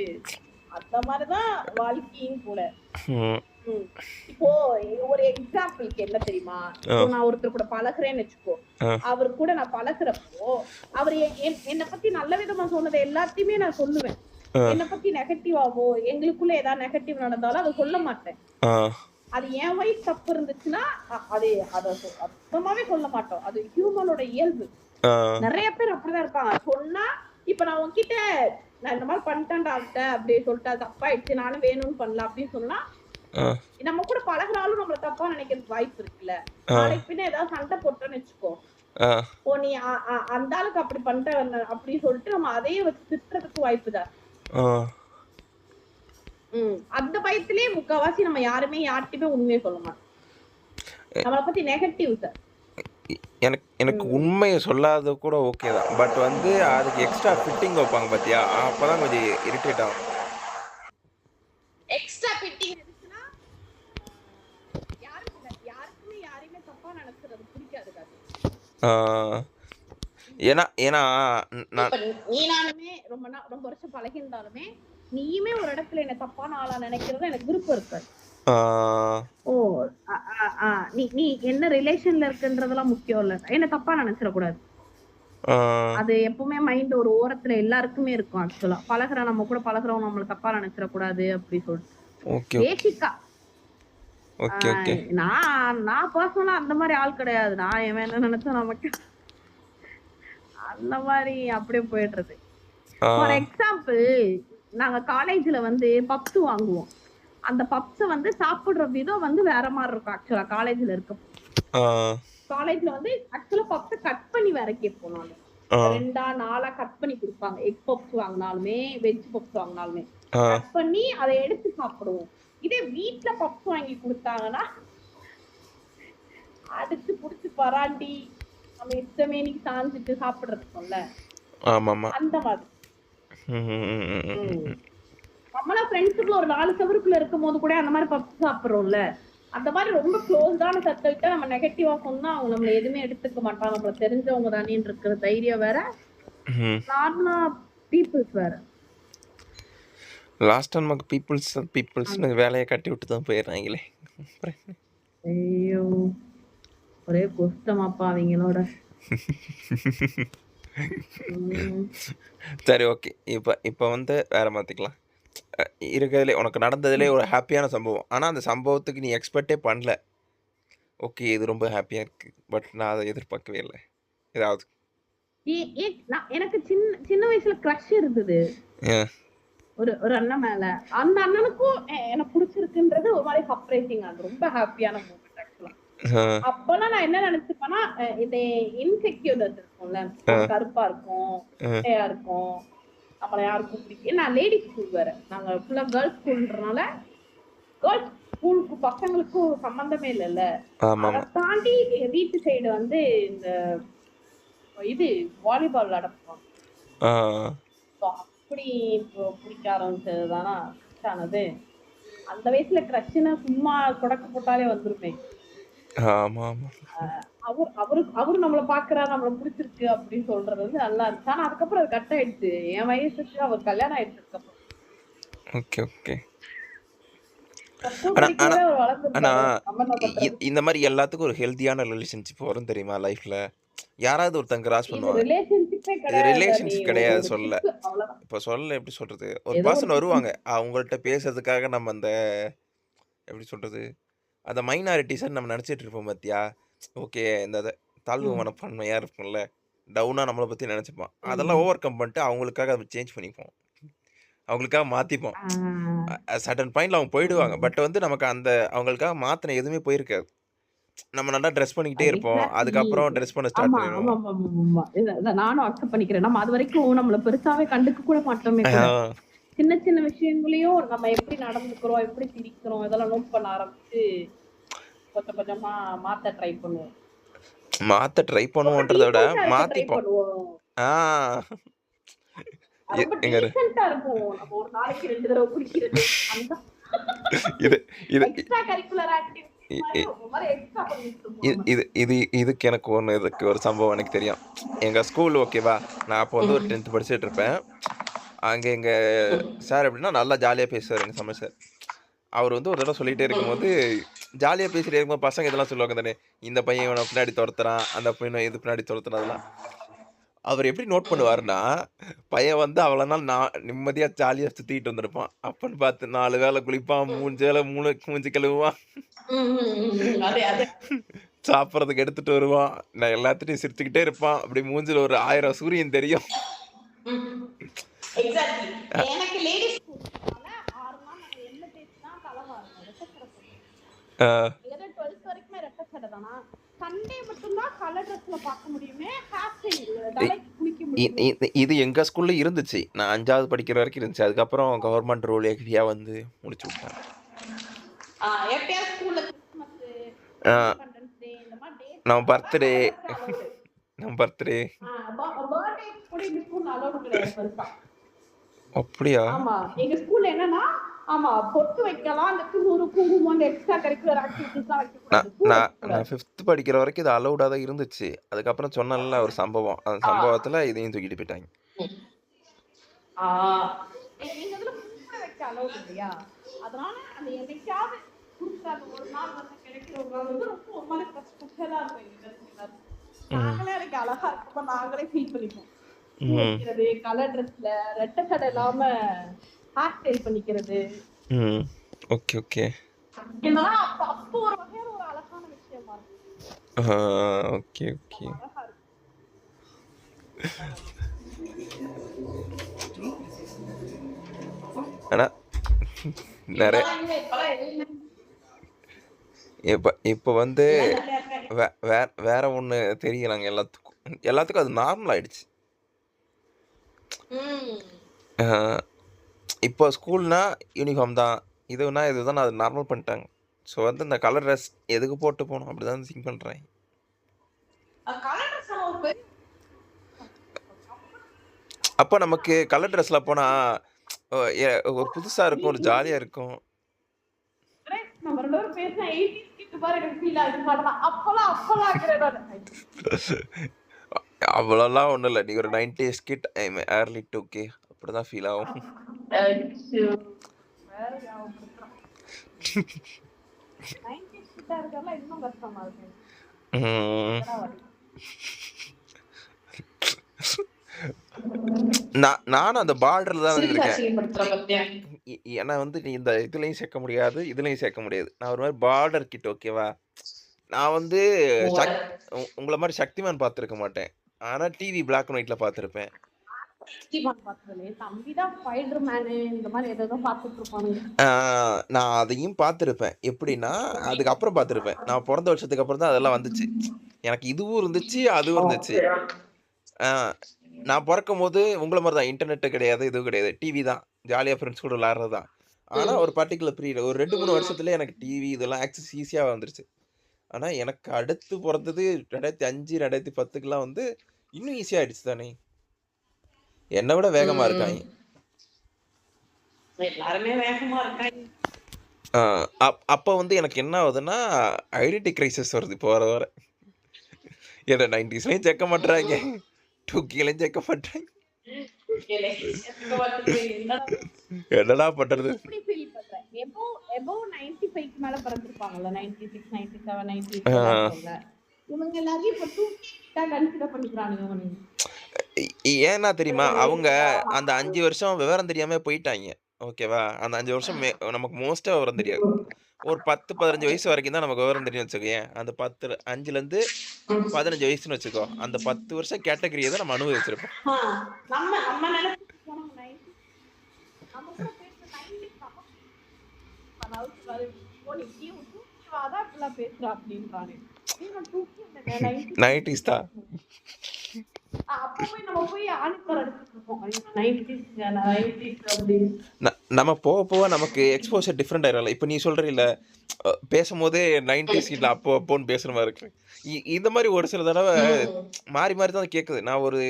அந்த மாதிரிதான் வாழ்க்கையும் கூட. இப்போ ஒரு எக்ஸாம்பிளுக்கு என்ன தெரியுமா, நான் ஒருத்தர் கூட பழகுறேன்னு வச்சுக்கோ. அவர் கூட நான் பழகுறப்போ அவர் என்னை பத்தி நல்ல விதமா சொன்னது எல்லாத்தையுமே நான் சொல்லுவேன். என்னை பத்தி நெகட்டிவாவோ எங்களுக்குள்ள ஏதாவது நெகட்டிவ் நடந்தாலும் அதை சொல்ல மாட்டேன். அது என் வயசு தப்பு இருந்துச்சுன்னா அதை சுத்தமாவே சொல்ல மாட்டோம். அது ஹியூமனோட இயல்பு. நிறைய பேர் அப்படிதான் இருப்பாங்க. சொன்னா இப்ப நான் உன்கிட்ட நான் இந்த மாதிரி பண்ணிட்டேன்டா அப்படி சொல்லிட்டு அது தப்பாயிடுச்சு, நானும் வேணும்னு பண்ணல அப்படின்னு சொன்னா நம்ம கூட பழகுறாலும் நம்மள தப்பா நினைக்கிறதுக்கு வாய்ப்பு இருக்குல்ல. நாளைக்கு பின்ன ஏதாவது சண்டை போட்டோன்னு வச்சுக்கோ, ஓ நீ அந்த ஆளுக்கு அப்படி பண்ணிட்ட அப்படின்னு சொல்லிட்டு நம்ம அதையே வச்சு திட்டுறதுக்கு வாய்ப்பு தான். அந்த பயத்திலேயே முக்காவாசி நம்ம யாருமே யார்கிட்டயுமே உண்மையை சொல்ல மாட்டோம். நம்மளை பத்தி நெகட்டிவ் சார். எனக்கு உண்மையை சொல்லாத கூட ஓகே தான். பட் வந்து அதுக்கு எக்ஸ்ட்ரா ஃபிட்டிங் வைப்பாங்க பாத்தியா, அப்பதான் கொஞ்சம் இரிட்டேட் ஆகும். எக்ஸ்ட்ரா ஃபிட்டிங் இருந்துச்சுன்னா யாருக்குமே யாரையுமே தப்பா நினைக்கிறது பிடிக்காது. ஏன்னா நீனாலுமே ரொம்ப வருஷம் பழகிருந்தாலுமே நீயுமே ஒரு இடத்துல என்ன தப்பான ஆளா நினைக்கிறது எனக்கு விருப்பம் இருக்காது. ஓ நீ என்ன ரிலேஷன்ல இருக்குன்றதெல்லாம் முக்கியம் இல்ல, என்ன தப்பா நினைச்சிடக்கூடாது. அது எப்பவுமே மைண்ட் ஒரு ஓரத்துல எல்லாருக்குமே இருக்கும். ஆக்சுவலா பழகுற நம்ம கூட பழகுறவங்க நம்மள தப்பா நினைச்சிடக்கூடாது அப்படி சொல்லிட்டு பேசிக்கா. நான் பர்சனலா அந்த மாதிரி ஆள் கிடையாது. நான் எவன் என்ன நினைச்சா நமக்கு அந்த மாதிரி அப்படியே போயிடுறது. ஃபார் எக்ஸாம்பிள் நாங்க காலேஜ்ல வந்து பப்ஸ் வாங்குவோம். அந்த பப்ஸ வந்து சாப்பிடுற விதம் வந்து வேற மாதிரி இருக்கும். ஆக்சுவலா காலேஜ்ல காலேஜ்ல வந்து ஆக்சுவலா பப்ஸ கட் பண்ணி வேற கேட்போம். நாங்க 2 4 கட் பண்ணி கொடுப்பாங்க. எக் பப்ஸ் வாங்கினாலுமே வெஜ் பப்ஸ் வாங்கினாலுமே கட் பண்ணி அதை எடுத்து சாப்பிடுவோம். இதே வீட்டுல பப்ஸ் வாங்கி கொடுத்தாங்கன்னா அடிச்சு புடிச்சு பராண்டி நம்ம இஷ்டமேனிக்கு சாஞ்சிட்டு சாப்பிடுறதுக்கும்ல, அந்த மாதிரி. நம்மளா ஃப்ரெண்ட்ஸுக்குள்ள ஒரு 4 சவருக்குள்ள இருக்கும் போது கூட அந்த மாதிரி பப்ஸ் சாப்பிடுறோம்ல, அந்த மாதிரி ரொம்ப க்ளோஸ்டான சர்க்கிள்கிட்ட நம்ம நெகட்டிவா சொன்னா அவங்க நம்மள எதுவுமே எடுத்துக்க மாட்டாங்க. நம்மள தெரிஞ்சவங்க தானேன்னு இருக்கிற தைரியம் வேற, நார்மலா பீப்புள்ஸ் வேற. லாஸ்ட் டைம் நமக்கு பீப்புள்ஸ்னு வேலையை கட்டி விட்டு தான் போயிடுறாங்களே. ஐயோ ஒரே கஷ்டமாப்பா அவங்களோட. சரி ஓகே, இப்போ வந்து வேற மாற்றிக்கலாம். இருக்கிறதுலே உனக்கு நடந்ததுலே ஒரு ஹாப்பியான சம்பவம், ஆனால் அந்த சம்பவத்துக்கு நீ எக்ஸ்பெக்டே பண்ணல. ஓகே இது ரொம்ப ஹாப்பியாக இருக்குது, பட் நான் அதை எதிர்பார்க்கவே இல்லை. ஏதாவது எனக்கு சின்ன வயசுல க்ரஷ் இருந்தது ஒரு அண்ணன் மேல. அந்த அண்ணனுக்கும் எனக்கு பிடிச்சிருக்குன்றது ஒரு மாதிரி சர்ப்ரைசிங். அது ரொம்ப ஹாப்பியான மூமெண்ட் ஆக்சுவலா. ஆ, அப்பெல்லாம் நான் என்ன நினைச்சுப்பேன்னா இந்த இன்செக்யூர்னஸ் இருக்கும்ல, கருப்பா இருக்கும், ஆ, குட்டையா இருக்கும், நம்மள யாருக்கும் பிடிக்கும். நான் லேடிஸ் ஸ்கூல் வேற, நாங்க ஃபுல்லா கேர்ள்ஸ் ஸ்கூல்ன்றனால கேர்ள்ஸ் ஸ்கூலுக்கு பசங்களுக்கும் சம்பந்தமே இல்லைல்ல. ஆமா அதை ஆமா. தாண்டி எங்க வீட்டு சைடு வந்து இந்த இது வாலிபால் விளையாடுவாங்க. ஆ, So, அப்படி இப்போ பிடிக்க ஆரம்பிச்சதுதானா ஆனது. அந்த வயசுல கிரஷ்னா சும்மா தொடக்க போட்டாலே வந்துருமே. ஆமா ஆமா. அவரு நம்மள பாக்குறாரு, நம்மள பிடிச்சிருக்கு அப்படின்னு சொல்றது வந்து நல்லா இருந்துச்சு. ஆனா அதுக்கப்புறம் அது கட் ஆயிடுச்சு. என் வயசுக்கு அவர் கல்யாணம் ஆயிடுச்சு. அதுக்கப்புறம் ஓகே ஓகே. ஸ்கூல் ஆனா ஆனா படிக்கும்போதே அவர் ஆனா வளர்ந்துருப்பாரு. நம்ம என்ன பண்றது? இந்த மாதிரி எல்லாத்துக்கும் ஒரு ஹெல்த்தியான ரிலேஷன்ஷிப் வரும் தெரியுமா லைஃப்ல? யாராவது ஒருத்தங்க கிராஸ் இது பண்ணுவாங்க. ரிலேஷன்ஷிப்பே இது கிடையாது. நீ ரிலேஷன்ஷிப் கிடையாது ஒரு சொல்ல. கிஸ் அவ்வளவுதான். இப்போ சொல்ல எப்படி சொல்றது? ஒரு ஏதோ ஒரு பர்சன் கிஸ். வருவாங்க. அவங்கள்ட்ட பேசுறதுக்காக நம்ம அந்த எப்படி சொல்றது? அந்த மைனாரிட்டீஸ்ன்னு நம்ம நெனச்சிட்டு இருப்போம் பாத்தியா? ஓகே இந்த தாழ்வு மனப்பான்மையா இருக்கும்ல. டவுனா நம்மள பத்தி நெனச்சுப்பான். அதெல்லாம் ஓவர் கம் பண்ணிட்டு அவங்களுக்காக அத சேஞ்ச் பண்ணிப்போம். அவங்களுக்காக மாத்திப்போம். சர்டன் பாயிண்ட்ல அவங்க போயிடுவாங்க. பட் வந்து நமக்கு அந்த அவங்களுக்காக மாத்துன எதுவுமே போயிருக்காது. நம்ம நல்லா ட்ரெஸ் பண்ணிக்கிட்டே இருப்போம். எக்ஸாக்ட்லி. அதுக்கப்புறம் ட்ரெஸ் பண்ண ஸ்டார்ட் ஆமா ஆமா பண்ணிருவோம். ஆமா ஆமா ஆமா. இத நானும் அக்செப்ட் பண்ணிக்கிறேன். நம்ம அது வரைக்கும் நம்மள பெருசாவே கண்டுக்க கூட மாட்டோமே கூட. ஆ சின்ன சின்ன விஷயங்களையும் நம்ம எப்படி நடந்துக்கிறோம், எப்படி சிரிக்கிறோம், இதெல்லாம் நோட் பண்ண ஆரம்பிச்சு கொஞ்சம் கொஞ்சமா மாத்த ட்ரை பண்ணுவோம். மாத்த ட்ரை ரொம்ப பண்ணுவோன்றத விட டீசென்ட்டா இருக்க ட்ரை மாத்திப்போம். பண்ணுவோம். ஆ ரொம்ப எங்க டீசென்ட்டா இருப்போம். நம்ம ஒரு நாளைக்கு 2 தடவ குளிக்கிறது. அந்த இது இது எக்ஸ்ட்ரா கரிக்குலர் ஆக்டிவிட்டி இ மாதிரி இ ஒரு மாதிரி எக்ஸ்ட்ரா பண்ணிட்டு இ இருப்போம் நம்ம. இது இது இதுக்கு எனக்கு ஒண்ணு இதுக்கு ஒரு சம்பவம் எனக்கு தெரியும். எங்க ஸ்கூல் ஓகேவா? நான் அப்போ வந்து ஒரு 10த் படிச்சுட்டு இருப்பேன். அங்க எங்க சார் எப்படின்னா நல்லா ஜாலியா பேசுவாரு எங்க தமிழ் சார். அவரு வந்து ஒரு தடவ சொல்லிட்டே இருக்கும்போது, ஜாலியா பேசிட்டே இருக்கும்போது பசங்க இதெல்லாம் சொல்லுவாங்க தானே, இந்த பையன் இவன பின்னாடி தொரத்துறான், அந்த பையன் இது பின்னாடி தொரத்துறான் அதெல்லாம். அவரு எப்படி நோட் பண்ணுவாருன்னா, பையன் வந்து அவ்வளோ நாள் நான் நிம்மதியா ஜாலியா சுத்திட்டு வந்திருப்பான். அப்பன்னு பார்த்து 4 வேள குளிப்பான், 3 வேள மூஞ்சி கழுவுவான், அதே அதே. சாப்பிடுறதுக்கு எடுத்துட்டு வருவான். நான் எல்லாத்துட்டயும் சிரிச்சுக்கிட்டே இருப்பான். அப்படி மூஞ்சில ஒரு 1000 சூரியன் தெரியும். எக்ஸாக்ட்லி. அ எனக்கு லேடிஸ் ஸ்கூல்னால 6 நாள் நாங்க என்ன தேய்ச்சுனா தலை வாரணும். ரெட்டை சடை போட்டு. அ ஏதோ 12th வரைக்குமே ரெட்டை சடை தானா. சண்டே மட்டும்தான் கலர் ட்ரெஸ்ல பார்க்க முடியுமே. ஹேர் ஸ்டைல் இ தலைக்கு குளிக்க இ முடியுமே. இ இது எங்க ஸ்கூல்ல இருந்துச்சு. நான் 5வது படிக்கிற வரைக்கும் இருந்துச்சு. அதுக்கப்புறம் கவர்மெண்ட் ரூல் ஹெவியா வந்து முடிச்சு விட்டாங்க. எப்பயாவது ஸ்கூல்ல கிறிஸ்மஸ், அ இண்டிபெண்டன்ஸ் டே இந்த மாதிரி நம்ம டேஸ்னால தான் பர்த்டே கலர் ட்ரெஸ் அலௌடு. நம்ம பர்த்டே பர்த்டே கூட எங்க ஸ்கூல்ல அலௌடு கிடையாது பெருசா. அப்படியா? ஆமா எங்க ஸ்கூல்ல என்னன்னா, ஆமா பொட்டு வைக்கலாம், அந்த குங்குமம் குங்குமம் அந்த எக்ஸ்ட்ரா கரிக்குலர் ஆக்டிவிட்டிஸ் எல்லாம் வைக்க நான் கூடாது. பூ நான் வைக்க நான் கூடாது. 5த் படிக்கிற வரைக்கும் இது அலவுடா தான் இருந்துச்சு. அதுக்கப்புறம் சொன்னேன்ல ஒரு சம்பவம். அந்த ஆ. சம்பவத்துல இதையும் தூக்கிட்டு போயிட்டாங்க. ஆ. எங்க இதுல பூ வைக்க அலௌடு இல்லையா? அதனால அந்த என்னைக்காவது குடுக்குற அந்த ஒரு நாள் வந்து கிடைக்கிற ஒரு நாள் வந்து ரொம்ப ஒரு மாதிரி ஸ்பெஷலா இருக்கும் எங்க girls எல்லாரும். ம். நாங்களே எனக்கு அழகா இருக்கப்ப நாங்களே ஃபீல் பண்ணிப்போம். பூ ம். வைக்கிறது, கலர் ட்ரெஸ்ல, ரெட்டை சடை இல்லாம ஹேர் ஸ்டைல் பண்ணிக்கிறது. ம். Okay, okay. இதெல்லாம் அப்போ ஒரு வகையான ஒரு அழகான விஷயமா இருக்கும். ஆ ஓகே, ஓகே. நம்ம அழகா இருக்கும். ஆனா நெறைய இப்பெல்லாம் இல்ல, இப்பெல்லாம் எதுவுமே இப்ப வந்து எல்லாம் நல்லா இருக்காங்க. வேற ஒண்ணு தெரியலங்க எல்லாத்துக்கும். எல்லாத்துக்கும் அது நார்மல் ஆயிடுச்சு. ம். ஆ இப்போ ஸ்கூல்னா யூனிஃபார்ம் தான். இதுதான் அது நார்மல் பண்ணிட்டாங்க. ஸோ வந்து இந்த கலர் ட்ரெஸ் எதுக்கு போட்டு போணும்? அப்படிதான் திங்க் பண்றாங்க. கலர் ட்ரெஸ் ஒரு பெரிய அப்போ நமக்கு கலர் ட்ரெஸ்ல போனா ஒரு புதுசா இருக்கும். ஒரு ஜாலியா இருக்கும். நம்ம 2 பேரும் பேசினா 80s கிட் மாதிரி எனக்கு ஃபீல் ஆகுது மாட்டேன். அப்பெல்லாம் இருக்கிறேன் நானு. அவ்வளோலாம் ஒண்ணும் இல்ல. நீ ஒரு 90s கிட் ஏர்லி 2K அப்படிதான் ஃபீல் ஆகும். ஐயோ, வேற ஞாபகப்படுத்துறான். 90s கிட்டா இருக்கறதுலாம் இன்னும் கஷ்டமா இருக்கு. ம். என்னடா வழி. நானும் அந்த பார்டர்ல தான் சிரிச்சு இருக்கேன். அசிங்கப்படுத்துற பத்தியா? ஏன்னா வந்து நீ இந்த இதுலயும் சேர்க்க முடியாது, இதுலயும் சேர்க்க முடியாது. நான் ஒரு மாரி பார்டர் கிட் ஓகேவா? நான் வந்து ஓ, சக் உங்கள மாரி சக்திமான் பார்த்துருக்க மாட்டேன். ஆனா டிவி பிளாக் அண்ட் ஒயிட்ல பார்த்துருப்பேன். தம்பிதான் ஸ்பைடர் மேனு இந்த மாதிரி ஏதோ பாத்துட்டு இருப்பானுங்க. நான் அதையும் பார்த்துருப்பேன். எப்படின்னா, அதுக்கப்புறம் பார்த்துருப்பேன். நான் பொறந்த வருஷத்துக்கு அப்புறம் தான் அதெல்லாம் வந்துச்சு. எனக்கு இதுவும் இருந்துச்சு, அதுவும் இருந்துச்சு. ஆ நான் பொறக்கும்போது உங்கள மாரி தான். இன்டர்நெட் கிடையாது, எதுவும் கிடையாது. டிவி தான். ஜாலியா ஃப்ரெண்ட்ஸ் கூட விளையாடுறது தான். ஆனா, ஒரு பர்ட்டிகுலர் பீரியட் ஒரு 2, 3 வருஷத்துலயே எனக்கு டிவி இதெல்லாம் ஆக்சஸ் ஈஸியா வந்துருச்சு. ஆனா, எனக்கு அடுத்து பொறந்தது 2005, 2010க்குலாம் வந்து இன்னும் ஈஸியா ஆயிடுச்சு தானே! என்ன விட வேகமா இருக்காய்ங்க. எல்லாருமே வேகமா இருக்காங்க. ஆ அப்ப வந்து எனக்கு என்ன ஆகுதுன்னா, ஐடென்டிட்டி கிரைசிஸ் வருது இப்போ வர வர. என்ன 90ஸ்லயும் சேர்க்க மாட்றாய்ங்க. 2கேலயும் சேர்க்க மாட்றாய்ங்க. என்னடா பண்றது? எப்படி ஃபீல் பண்ற? எபோவ் 95க்கு மேல பிறந்திருப்பாங்கல்ல. 96, 97, 98 ஆ இருக்கும்ல. இவங்க எல்லாரையும் இப்ப 2K தான் கன்சிடர் பண்ணிக்கிறானுங்க இவனுங்க. ஏன்னா தெரியுமா? அவங்க அந்த 5 வருஷம் விவரம் தெரியாம போயிட்டாய்ங்க. ஓகேவா? அந்த 5 வருஷம் நமக்கு மோஸ்ட்டா விவரம் தெரியாது. ஒரு 10, 15 வயசு வரைக்கும் தான் நமக்கு விவரம் தெரியும்னு வச்சுக்கோயேன். அந்த 5லருந்து 15 வயசுன்னு வச்சுக்கோ. அந்த 10 வருஷம் கேட்டகரிய தான் நம்ம அனுபவிச்சிருப்போம். நம்ம நம்ம நினைச்சிட்டு போனோம் 90 நம்ம கூட பேசுற 90 அதாவது அதான் இப்படிலாம் பேசுறா அப்படின்றானே. 90ஸ் தான். அப்ப போய் நம்ம போய் ஆணித்தரம் அடிச்சுட்டு இருக்கோம். 90s அப்படின்னு. நம்ம போக போக நமக்கு எக்ஸ்போஷர் டிஃப்ரெண்ட் ஆயிடும்ல. இப்ப நீ சொல்றீல்ல, பேசும்போதே 90ஸ் இல்ல அப்போன்னு பேசுற மாரி இருக்கு. இந்த மாரி ஒரு சில தடவ மாறி மாறி தான் கேட்குது. நான் ஒரு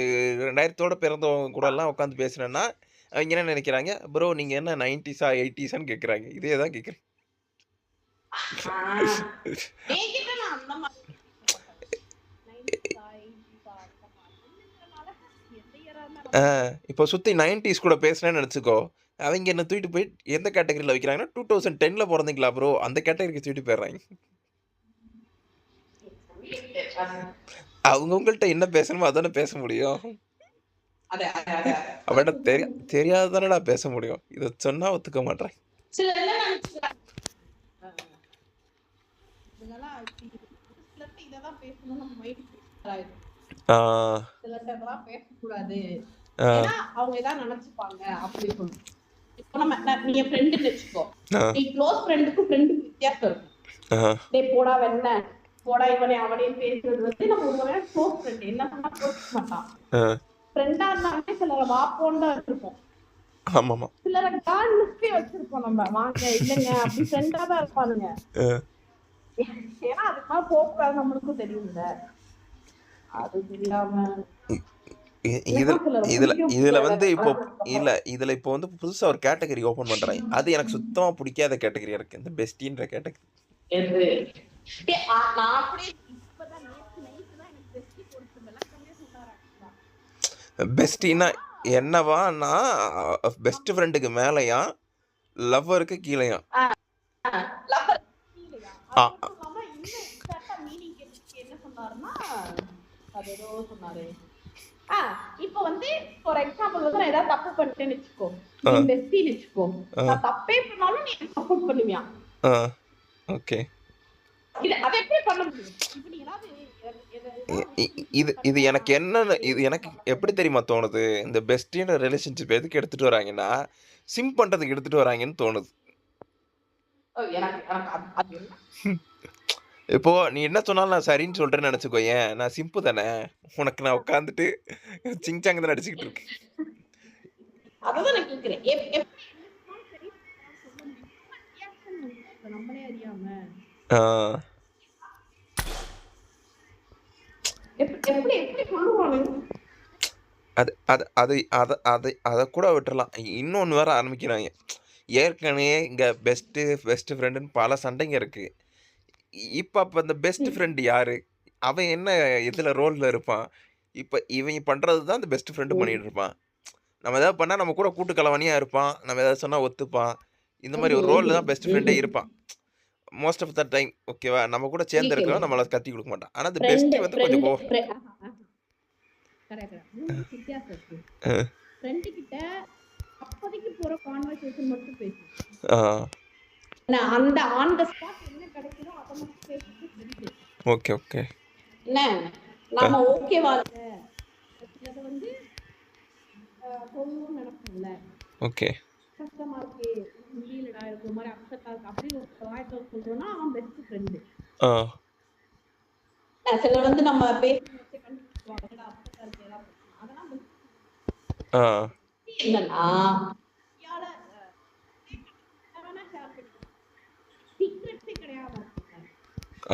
2000தோட பிறந்தவங்க கூடலாம் உட்காந்து பேசுனேன்னா, அவைங்க என்ன நெனைக்கிறாங்க, ப்ரோ நீங்க என்ன 90ஸா 80ஸான்னு கேட்குறாங்க. இதே தான் கேட்குறேன். என்கிட்ட நான் அந்த மாதிரி 90s 80s அந்த மாதிரினால எந்த இயரா இருந்தாலும் இப்போ சுத்தி 90ஸ் கூட பேசுனேன்னு நெனச்சுக்கோ, அவைங்க என்ன தூக்கிட்டு போய் எந்த கேட்டகரில வைக்கிறாங்கன்னா, 2010ல பொறந்தீங்களா ப்ரோ? அந்த கேட்டகரிக்கு தூக்கிட்டு போயிடுறாய்ங்க. அவங்கவங்கள்ட்ட என்ன பேசணுமோ அதானே பேச முடியும். அவன்ட்ட தெரியாததானடா பேச முடியும். இத சொன்னா ஒத்துக்க மாட்றான். ஆ. பேசக்கூடாது. ஆ. ஏன்னா அவங்க ஏதாவது நினைச்சுப்பாங்க அப்படி சொல்லி. இப்போ நீ என் ஃப்ரெண்டுன்னு வச்சுக்கோ. நீ க்ளோஸ் ஃப்ரெண்டுக்கும் ஃப்ரெண்டுக்கு வித்தியாசம் இருக்கும். டேய் போடா வெண்ண போடா இவனே அவனையும் பேசுறது வந்து நம்ம ஒரு க்ளோஸ் ஃப்ரெண்ட் என்ன பண்ணா பேச மாட்டான். ஃப்ரெண்டா இருந்தாலே சிலரை வாப்போன்னு தான் வச்சிருப்போம். ஆமாமா. சிலரை கால் லிஸ்டே வச்சிருப்போம் நம்ம. வாங்க இல்லைங்க அப்படி ஃப்ரெண்டா தான் இருப்பானுங்க. ஏன்னா அதுக்கு மேல போகக்கூடாது நம்மளுக்கும் தெரியும்ல. அது தெரியாம இதுல வந்து இதுல இப்போ வந்து புதுசா ஒரு கேட்டகரி ஓபன் பண்றாங்க. அது எனக்கு சுத்தமா பிடிக்காத கேட்டகரியா இருக்கு. இந்த பெஸ்டின்ற கேட்டகரி. பெஸ்டினா என்னவான்னா பெஸ்ட் ஃப்ரெண்டுக்கு மேலயா லவ்வருக்கு கீழயா? இப்ப வந்து ஃபார் எக்ஸாம்பிள் வந்து நான் ஏதாவது தப்பு பண்ணிட்டேன்னு வச்சுக்கோ. நீ பெஸ்டின்னு வச்சுக்கோ. நான் தப்பே பண்ணாலும் நீ சப்போர்ட் பண்ணுவியா? ஓகே. அது எப்படி பண்ண முடியும்? இப்ப நீ ஏதாவது இது எனக்கு என்னன்னு இது எனக்கு எப்படி தெரியுமா தோணுது? இந்த பெஸ்டின்ற ரிலேஷன்ஷிப் எதுக்கு எடுத்துட்டு வராங்கன்னா, சிம் பண்றதுக்கு எடுத்துட்டு வராங்கன்னு தோணுது. இப்போ நீ என்ன சொன்னாலும் நான் சரின்னு சொல்றேன்னு நினைச்சுக்கோயேன். நான் சிம்பு தானே. உனக்கு நான் உட்காந்துட்டு சிங்சாங் தான் நடிச்சுக்கிட்டு இருக்கேன். அதான் நான் கேக்குறேன். நம்மளே அறியாம அத கூட விட்டுறலாம். இன்னொன்னு வேற ஆரம்பிக்கிறாங்க. ஏற்கனவே இங்க பெஸ்ட் ஃப்ரெண்டுன்னு பல சண்டைங்க இருக்கு. இப்ப இந்த பெஸ்ட் ஃப்ரெண்ட் யாரு? அவன் என்ன எதுல ரோல்ல இருப்பான்? இப்ப இவன் பண்றது தான் அந்த பெஸ்ட் ஃப்ரெண்ட் பண்ணிட்டு இருப்பான். நம்ம ஏதாவது பண்ணா நம்ம கூட கூட்டு கலவாணியா இருப்பான். நம்ம ஏதாவது சொன்னா ஒத்துப்பான். இந்த மாதிரி ஒரு ரோல்ல தான் பெஸ்ட் ஃப்ரெண்டே இருப்பான். மோஸ்ட் ஆஃப் த டைம் ஓகேவா? நம்ம கூட சேர்ந்து இருக்கவன் நம்மள கத்தி கொடுக்க மாட்டான். ஆனா அந்த பெஸ்டி வந்து கொஞ்சம் ஃப்ரெண்ட் கிட்ட அப்போதைக்கு போற கான்வர்சேஷன் மட்டும் பேசு. அந்த ஆன் தி ஸ்பாட் என்ன கிடைக்குதோ அத மட்டும் பேசிட்டு ஓகே ஓகே. என்ன நாம ஓகேவா இல்ல. அது வந்து சொல்லணும்னு நினைப்போம்ல, ஓகே. கஷ்டமா இருக்கு, முடியலடா, எனக்கு ஒரு மாதிரி அப்செட்டா இருக்கு அப்படின்னு ஒரு வாய்ப்பு சொல்றோம்னா அவன் பெஸ்ட் ஃப்ரெண்டு. ஆ சிலர் வந்து நம்ம பேசி கண்டுபிடிச்சிருவாங்க அப்செட்டா இருக்கு ஏதாவது பிரச்சனை. அதெல்லாம் ஆ என்னன்னா யார ஷேர் பண்ணிக்கலாம், சீக்ரெட்ஸே கிடையாது.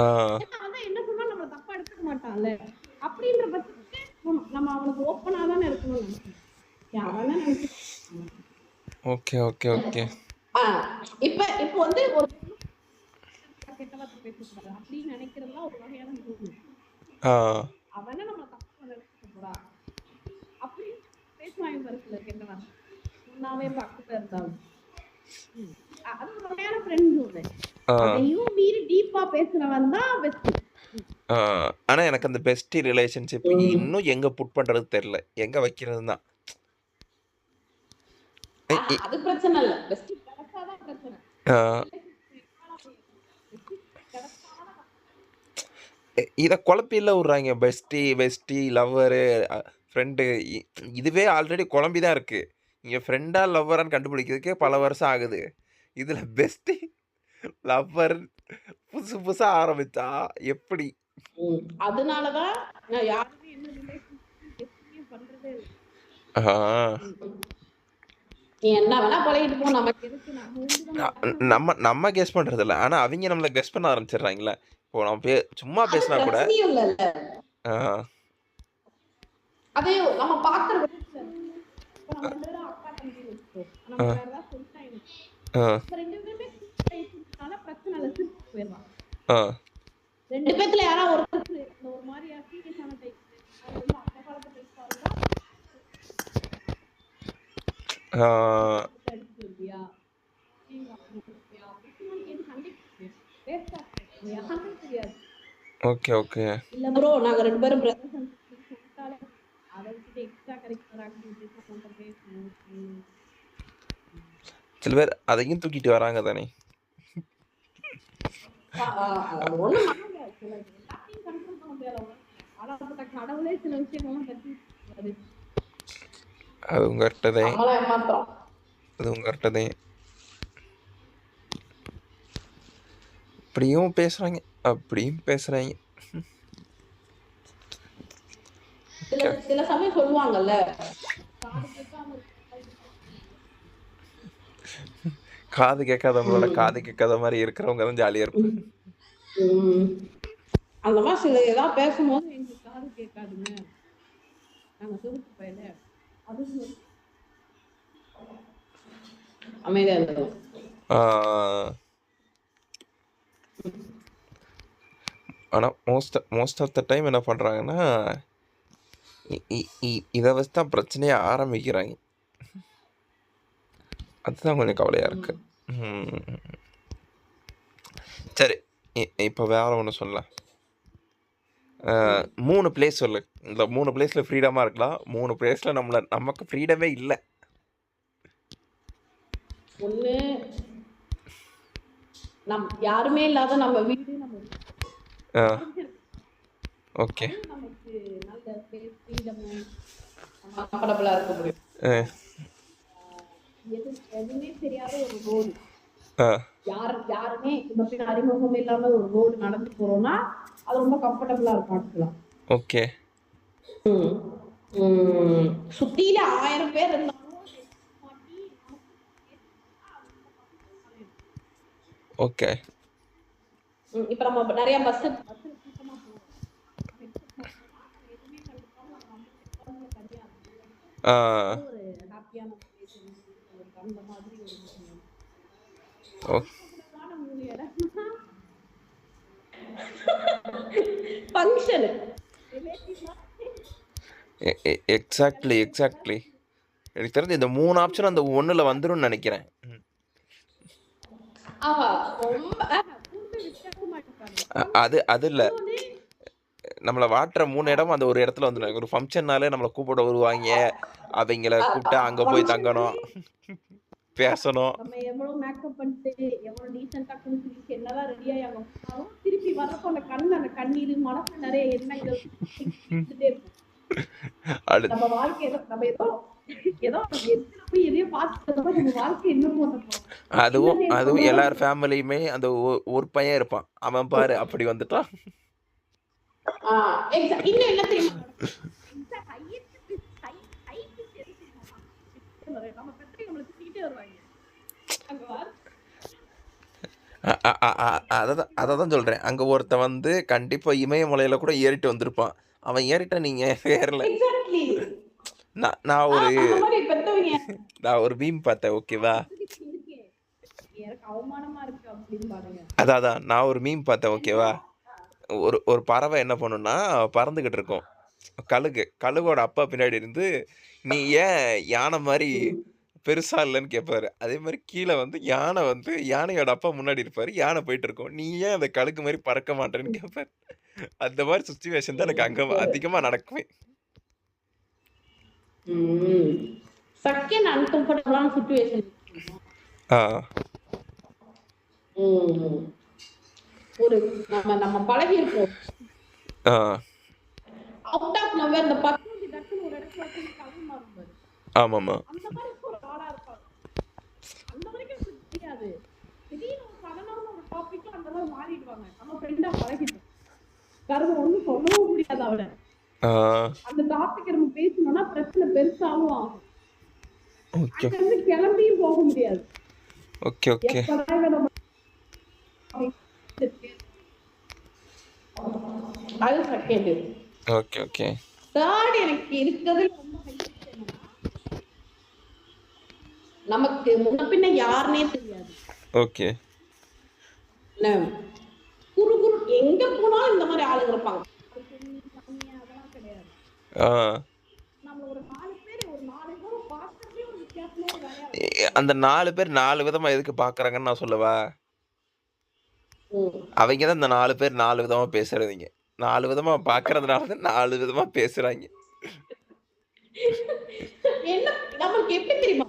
ஆ ஏன்னா அதான் என்ன சொன்னா நம்ம தப்பா எடுத்துக்க மாட்டான்ல, அப்படின்ற பட்சத்துக்கு நம்ம அவனுக்கு ஓப்பனா தானே இருக்கணும்னு நினைக்கிறேன். அவன் தான் நினைச்சு ஓகே ஓகே ஓகே. இப்ப இப்போ வந்து ஒரு கெட்ட வார்த்தை பேசக்கூடாது அப்படின்னு நினைக்கிறதா ஒரு வகையான ஆ அவன நம்ம தப்பா நினைச்சுக்க போறா அப்படி பேசுவாங்க பாரு சில கெட்ட வார்த்தை, முன்னாவே பக்கத்துல இருந்தாலும் அது ஒரு வகையான ஃப்ரெண்ட்ஸ் ஒண்ணு. அதையும் மீறி டீப்பா பேசுறவன் தான் பெஸ்ட். ஆனா எனக்கு அந்த பெஸ்டி ரிலேஷன்ஷிப் இன்னும் எங்க புட் பண்றது தெரியல, எங்க வைக்கிறது தான். அது பிரச்சனை இல்ல, பெஸ்ட் கிடைச்சாதான் பிரச்சனை. இத குழப்பில விடுறாங்க, பெஸ்டி பெஸ்டி லவ்வரு ஃப்ரெண்டு. இதுவே ஆல்ரெடி குழம்பி தான் இருக்கு. இங்க ஃப்ரெண்டா லவ்வரான்னு கண்டுபிடிக்கிறதுக்கே பல வருஷம் ஆகுது. இதுல பெஸ்டி லவ்வர் புதுசு புதுசா ஆரம்பிச்சா எப்படி? அதனாலதான் நான் யாருமே என்ன ரிலேஷன்ஷிப் பண்றதே இல்லை. என்ன வேணா பழகிட்டு போ, நமக்கு எதுக்கு நம்ம கெஸ் பண்றது இல்ல, ஆனா அவங்க நம்மள கெஸ் பண்ண ஆரம்பிச்சிடுறாங்களே. இப்போ நம்ம சும்மா பேசினா கூட அதையும் நம்ம பாக்குறது நம்ம ரெண்டு பேரும் அப்பா தம்பி வச்சுக்கோம், நம்ம வேற ஏதாவது சொல்லிட்டாங்க ரெண்டு பேருமே பிரச்சனை இல்லை, சிரிச்சு போயிடலாம். ரெண்டு பேத்துல யாராவது ஒருத்தர் ஒரு மாதிரியா சீரியஸான டைப் அந்த காலத்து பேசுவாருன்னா ஓகே ஓகே. இல்ல ப்ரோ நாங்க ரெண்டு பேரும் பிரதர்ஸ் அண்ட் சிஸ்டர்ஸ் சொல்லிட்டாலே அதை விட்டுட்டு எக்ஸ்ட்ரா கரிக்குலர் ஆக்டிவிட்டீஸ் கொஞ்சம் பேசணும். சில பேர் அதையும் தூக்கிட்டு வராங்க தானே. கடவுளே சில விஷயங்கள்லாம் பத்தி அது உங்ககிட்டதே, அது உங்ககிட்டதே இப்படியும் பேசுறாங்க அப்படியும் பேசுறாங்க. சில சமயம் சொல்லுவாங்கல்ல, காது கேட்காதவங்களோட காது கேட்காத மாதிரி இருக்கிறவங்க தான் ஜாலியா இருக்கும். அந்த மாதிரி சில ஏதாவது பேசும்போது எங்களுக்கு காது கேட்காதுங்க, நாங்க சொல்லிட்டு போயில அது அமைதியா இருக்கும். ஆனால் மோஸ்ட் ஆஃப் த டைம் என்ன பண்ணுறாங்கன்னா இதை வச்சு தான் பிரச்சனையே ஆரம்பிக்கிறாங்க. அதுதான் கொஞ்சம் கவலையாக இருக்கு. சரி, இப்போ வேற ஒன்று சொல்லலாம். 3 பிளேஸ் சொல்லு. இந்த 3 பிளேஸில் ஃப்ரீடமாக இருக்கலாம், 3 பிளேஸில் நமக்கு ஃப்ரீடமே இல்லை. ஒண்ணு யாருமே இல்லாத நம்ம வீடு, நம்ம ஓகே நமக்கு நல்ல ஸ்பேஸ், ஃப்ரீடம், கம்ஃபர்ட்டபிளா இருக்க முடியும். எதுவுமே தெரியாத ஒரு ரோடு, யாருமே இந்த அறிமுகம் இல்லாம ஒரு ரோடு நடந்து போறோம்னா அது ரொம்ப கம்ஃபர்ட்டபிளா இருக்கும் ஆக்சுவலா. ஓகே. சுத்தியில 1000 பேர் இருந்தாலும் ஓகே. இப்ப நம்ம நிறைய பஸ் எக்ஸாக்ட்லி எனக்கு தெரிஞ்சு இந்த 3 ஆப்ஷன் அந்த 1ல வந்துரும்னு நினைக்கிறேன். அது இல்ல, நம்மளை வாட்டுற 3 இடம் அந்த ஒரு இடத்துல வந்து ஒரு ஃபங்க்ஷன்னாலே நம்மளை கூப்பிட வருவாங்க, அவங்கள கூப்பிட்டு அங்க போய் தங்கணும், பேசணும். நம்ம எவ்வளவு மேக்கப் பண்ணிட்டு எவ்வளவு டீசென்ட்டா குளிச்சு என்னதான் ரெடியா ஆகும், திருப்பி வரப்போ அந்த கண்ணீர் மனசு நிறைய என்ன நம்ம வாழ்க்கையில நம்ம ஏதோ ஏதோ எதுல போய் எதையோ பார்த்துட்டு நம்ம வாழ்க்கை என்ன போட்ட போறோம். அதுவும் சின்னது அதுவும் எப்ப எல்லார் ஃபேமிலியுமே அந்த ஒரு பையன் இருப்பான். அவன் பாரு அப்படி வந்துட்டான். இன்னும் என்ன தெரியுமா நம்ம பெற்று நம்மளை திட்டிகிட்டே வருவாங்க. அங்க வார் அததான் சொல்றேன். அங்க ஒருத்தன் வந்து கண்டிப்பா இமயமலையில கூட ஏறிட்டு வந்திருப்பான். அவன் ஏறிட்டா நீங்க ஏறல. எக்ஸாக்ட்லி நான் நான் ஒரு அந்த மாதிரி பெத்தவங்க நான் ஒரு மீம் பார்த்தேன். ஓகேவா? இருக்கே எனக்கு அவமானமா இருக்கு அப்படின்னு பாருங்க. அதான் நான் ஒரு மீம் பார்த்தேன். ஓகேவா? ஒரு ஒரு பறவை என்ன பண்ணும்னா பறந்துகிட்டு இருக்கும். கழுகோட அப்பா பின்னாடி இருந்து நீ ஏன் யானை மாதிரி பெருசா இல்லைன்னு கேட்பாரு. அதே மாதிரி கீழே வந்து யானையோட அப்பா முன்னாடி இருப்பாரு. யானை போயிட்டு இருக்கும். நீ ஏன் அந்த கழுகு மாதிரி பறக்க மாட்டேன்னு கேட்பாரு. அந்த மாதிரி சுச்சுவேஷன் தான் எனக்கு அங்க அதிகமா நடக்குமே. Second அன்கம்ஃபர்டபுளான situation. ஆ ஒரு நம்ம பழகி இருக்கோம். ஆ அவுட் ஆஃப் நோவேர் இந்த பத்து டக்குன்னு ஒரு இடத்துல போய் கவி மாறும். ஆமாமா. அந்த மாதிரி ஒரு ஆளா இருப்பாங்க. அந்த வரைக்கும் எனக்கு தெரியாது. திடீர்னு ஒரு சடனான ஒரு டாபிக்ல அந்த மாதிரி மாறிடுவாங்க. நம்ம ஃப்ரெண்டா பழகிட்டோம். கருது ஒண்ணும் சொல்லவும் முடியாது அவளை. அந்த டாபிக் நம்ம பேசணும்னா பிரச்சனை பெருசாவும் ஆகும். ஓகே அங்கிருந்து கிளம்பியும் போக முடியாது. ஓகே ஓகே அது செகண்ட். ஓகே ஓகே தேர்ட் எனக்கு இருக்கிறது ரொம்ப ஹைலைட் என்னன்னா, நமக்கு முன்ன பின்ன யாருன்னே தெரியாது. ஓகே குரு குரு எங்க போனாலும் இந்த மாதிரி ஆளுங்க இருப்பாங்க. அதெல்லாம் கிடையாது. நம்ம ஒரு 4 பேர் ஒரு 4 பேரும் பார்க்கறதே ஒரு வித்தியாசமா ஒரு வேலையா அந்த 4 பேர் 4 விதமா எதுக்கு பார்க்கறாங்கன்னு நான் சொல்லவா? அவங்க தான் இந்த 4 பேர் 4 விதமா பேசுறதுங்க. 4 விதமா பார்க்கறதுனால தான் 4 விதமா பேசுறாங்க. என்ன நமக்கு எப்படி தெரியுமா?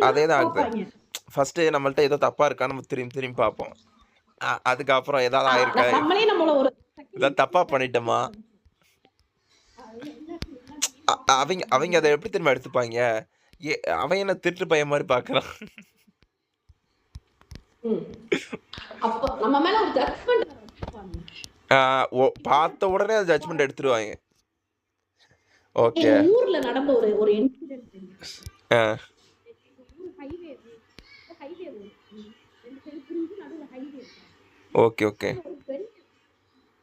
அதேதான் ஆகுது. ஃபர்ஸ்ட் நம்மள்ட்ட ஏதோ தப்பா இருக்கா நம்ம திரும்பி திரும்பி பார்ப்போம். அதுக்கப்புறம் ஏதாவது ஆயிருக்கா, ஏதாவது தப்பா பண்ணிட்டோமா, அவங்க அவங்க அதை எப்படி திரும்ப எடுத்துப்பாங்க? அவன் என்ன திருட்டு பையன் மாதிரி பார்க்கறான். பார்த்த உடனே அது ஜட்ஜ்மெண்ட் எடுத்துருவாங்க. ஓகே ஊர்ல நடந்த ஒரு இன்சிடென்ட் ஓகே ஓகே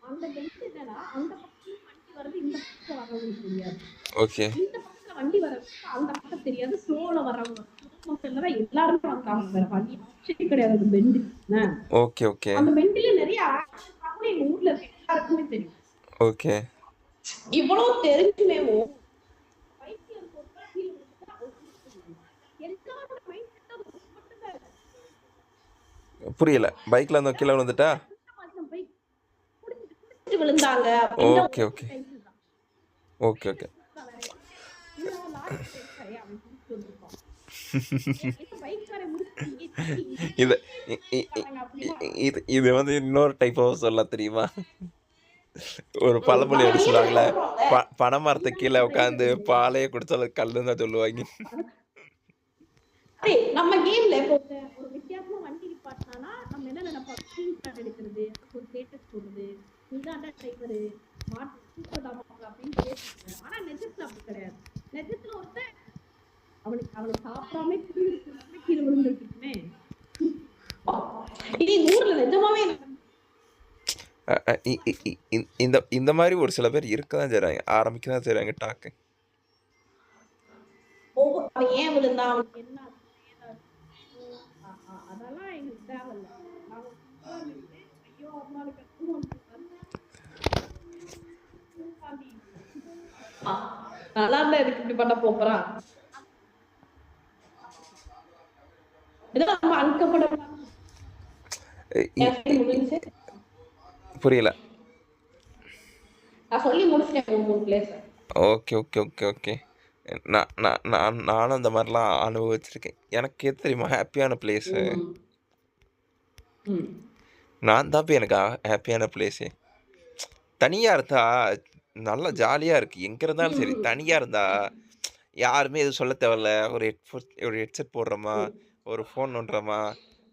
அந்த பெஞ்ச் என்னன்னா அந்த பக்கம் வண்டி வருது, இந்த பக்கம் வரவங்களுக்கு தெரியாது. ஓகே இந்த பக்கம் வண்டி வரவங்க அந்த பக்கம் தெரியாது. ஸ்லோல வரவங்க எல்லாருமே வந்தாங்க. வேற வண்டி ஆப்ஷனே கிடையாது அந்த பெண்டு. ஓகே ஓகே அந்த பெண்டில நிறைய எங்க ஊர்ல எல்லாருக்குமே தெரியும். ஓகே இவ்வளவு தெரிஞ்சுமேவோ புரியல. பைக்ல அந்த கீழே விழுந்துட்டா விழுந்தாங்க. ஓகே ஓகே ஓகே ஓகே இது இது வந்து இன்னொரு டைப் ஆஃப் சொல்ல தெரியுமா? ஒரு பழமொழி எப்படி சொல்லுவாங்களே, பனைமரத்து கீழே உட்காந்து பாலையே குடிச்சாலும் கல்லுன்னு தான் சொல்லுவாங்க. நம்ம கேம்ல ஒரு வித்தியாசமா வண்டி நிப்பாட்டினா நம்ம என்ன நினைப்போம்? ஸ்கிரீன்ஷாட் எடுக்கிறது, ஒரு ஸ்டேட்டஸ் போடுறது, இந்தாண்டா டிரைவர் மாட்டு கூப்பிடாம அப்படின்னு பேசுறேன். ஆனா நெஜத்துல அப்படி கிடையாது. நெஜத்துல ஒருத்தன் அவனுக்கு சாப்பிடாம கீழே விழுந்துருக்குமே. இது ஊர்ல நிஜமாவே இந்த மாதிரி ஒரு சில பேர் இருக்கதான் செய்றாங்க, ஆரம்பிக்கதான் செய்றாங்க டாக்கு. அவன் ஏன் விழுந்தா, அவனுக்கு என்ன அதெல்லாம் எங்களுக்கு தேவையில்ல. ஐயோ அவனால நல்லா இருந்தா எதுக்கு இப்படி பண்ண போறான்? புரியல. நான் சொல்லி முடிச்சிட்டேன். ஓகே ஓகே ஓகே ஓகே நானும் அந்த மாதிரிலாம் அனுபவிச்சிருக்கேன். எனக்கு எது தெரியுமா ஹாப்பியான பிளேஸு? ம். ம். நான் தான் போய் எனக்கு ஹாப்பியான பிளேஸே. தனியா இருந்தா நல்லா ஜாலியா இருக்கு. எங்க இருந்தாலும் சரி, ம். தனியா இருந்தா யாருமே எதுவும் சொல்லத் தேவையில்ல. ஒரு ஹெட்செட் போடுறோமா, ம். ஒரு ஃபோன் நோண்டுறோமா,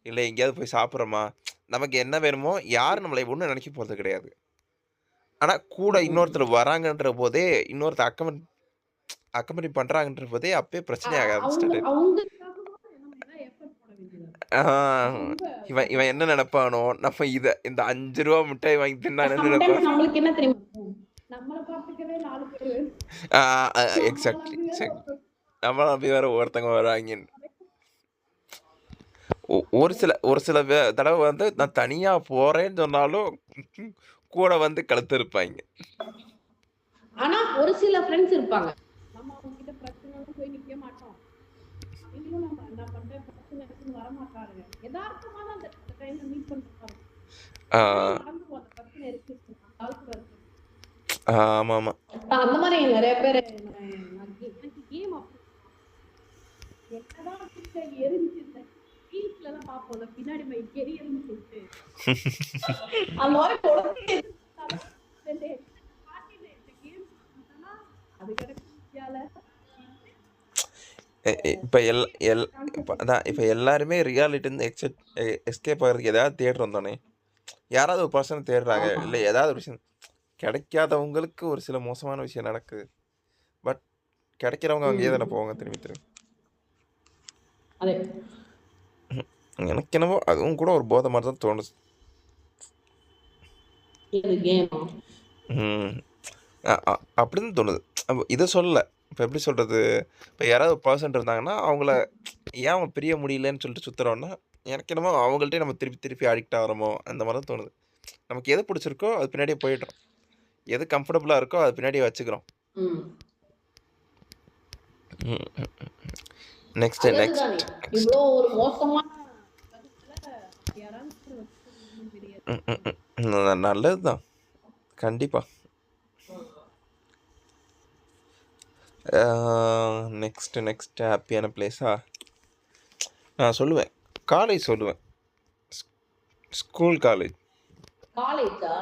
இல்ல எங்கேயாவது போய் சாப்பிடுறோமா, நமக்கு என்ன வேணுமோ யாரும் நம்மள ஒண்ணும் நினைக்க போறது கிடையாது. ஆனா கூட ம். இன்னொருத்தர் வராங்கன்ற போதே, இன்னொருத்தர் அக்கம்பெனி பண்றாங்கன்ற போதே அப்பயே அ பிரச்சனை ஆக அவங்க ஆரம்பிச்சுட்டாரு. அவங்களுக்காகவாவது நம்ம ஏதாவது எஃபோர்ட் போட வேண்டியதா இருக்கு. ஆ அது ரொம்ப இவன் இவன் என்ன நெனப்பானோ, நம்ம இந்த ரூ. 5 மிட்டாய் வாங்கி தின்னா என்ன சம்டைம்ஸ் நெனப்பான்? நம்மளுக்கு என்ன தெரியுமா இருக்கும்? நம்மள பார்த்துக்கவே 4 பேரு வேணும். ஆ அ நம்மள எக்ஸாக்ட்லி, நம்பி வேற எக்ஸாக்ட்லி. ஒருத்தர் நம்மள நம்பி வேற ஒருத்தங்க வராய்ங்கன்னு. இருக்காங்க. ஒரு சில தடவ வந்து நான் தனியா போறேன்னு சொன்னாலும், கூட வந்து கழுத்தறுப்பாய்ங்க. ஆனா ஒரு சில ஃப்ரெண்ட்ஸ் இருப்பாங்க. நம்ம அவங்க கிட்ட பிரச்சனைன்னு போய் நிக்க மாட்டோம். அவங்களும் நம்ம நான் பண்றேன் பிரச்சனை இருக்குன்னு வரமாட்டாருங்க. எதார்த்தமா தான் அந்த டைம்ல மீட் பண்றாங்க. ஆ அப்படியே மறந்துருவோம் அந்த பிரச்சனை இருக்கு. அந்த ஆளுக்கு இருக்கு. ஆமாமா. அந்த மாதிரி நிறைய பேர் எனக்கு கேம் அப்படி என்னதான் வீட்டுல எரிஞ்சு இந்த ரீல்ஸ்ல எல்லாம் பார்ப்போம்ல பின்னாடி மை கெரியர்னு சொல்லிட்டு அந்த மாதிரி குழந்தைய கேம் அது கிடக்கு இந்தியால. இப்ப எல் எல் இப்ப அதான் இப்ப எல்லாருமே ரியாலிட்டிருந்து எஸ்கேப் ஆகுறதுக்கு ஏதாவது தேடுறோம் தானே! யாராவது ஒரு பர்சன தேடுறாங்க. ஆமா. இல்ல ஏதாவது ஒரு விஷயம் கிடைக்காதவங்களுக்கு ஒரு சில மோசமான விஷயம் நடக்குது. பட் கிடைக்கிறவங்க அங்கேயே தானே ம். போவாங்க திரும்பி திரும்பி. அதே எனக்கு என்னவோ அதுவும் கூட ஒரு போதை மாரி தான் தோணுது. இது கேமா? ம். அ அ அப்படின்னு தோணுது. இத சொல்லல. இப்ப எப்படி சொல்றது? இப்ப யாராவது ஒரு பெர்சன் இருந்தாங்கன்னா, அவங்கள ஏன் அவங்க பிரிய முடியலன்னு சொல்லிட்டு சுத்துறோம்னா, எனக்கு என்னமோ அவங்கள்ட்டயே நம்ம திருப்பி திருப்பி அடிக்ட் ஆகுறோமோ! அந்த மாரி தான் தோணுது. நமக்கு எது பிடிச்சிருக்கோ அது பின்னாடியே போயிடுறோம். எது கம்ஃபர்டபுளா இருக்கோ அது பின்னாடியே வச்சுக்கிறோம். ம். ம், ம், ம். நெக்ஸ்ட், அது நெக்ஸ்ட், அதுதானே. நெக்ஸ்ட். இவ்ளோ ஒரு மோசமான பதத்துல யாராவது ஒருத்தர் தெரியாது. ம், ம், ம். நல்லது தான். கண்டிப்பா. ஆ நெக்ஸ்ட் ஹேப்பியான பிளேஸா? நான் சொல்லுவேன். காலேஜ் சொல்லுவேன். ஸ் ஸ்கூல், காலேஜ். காலேஜா?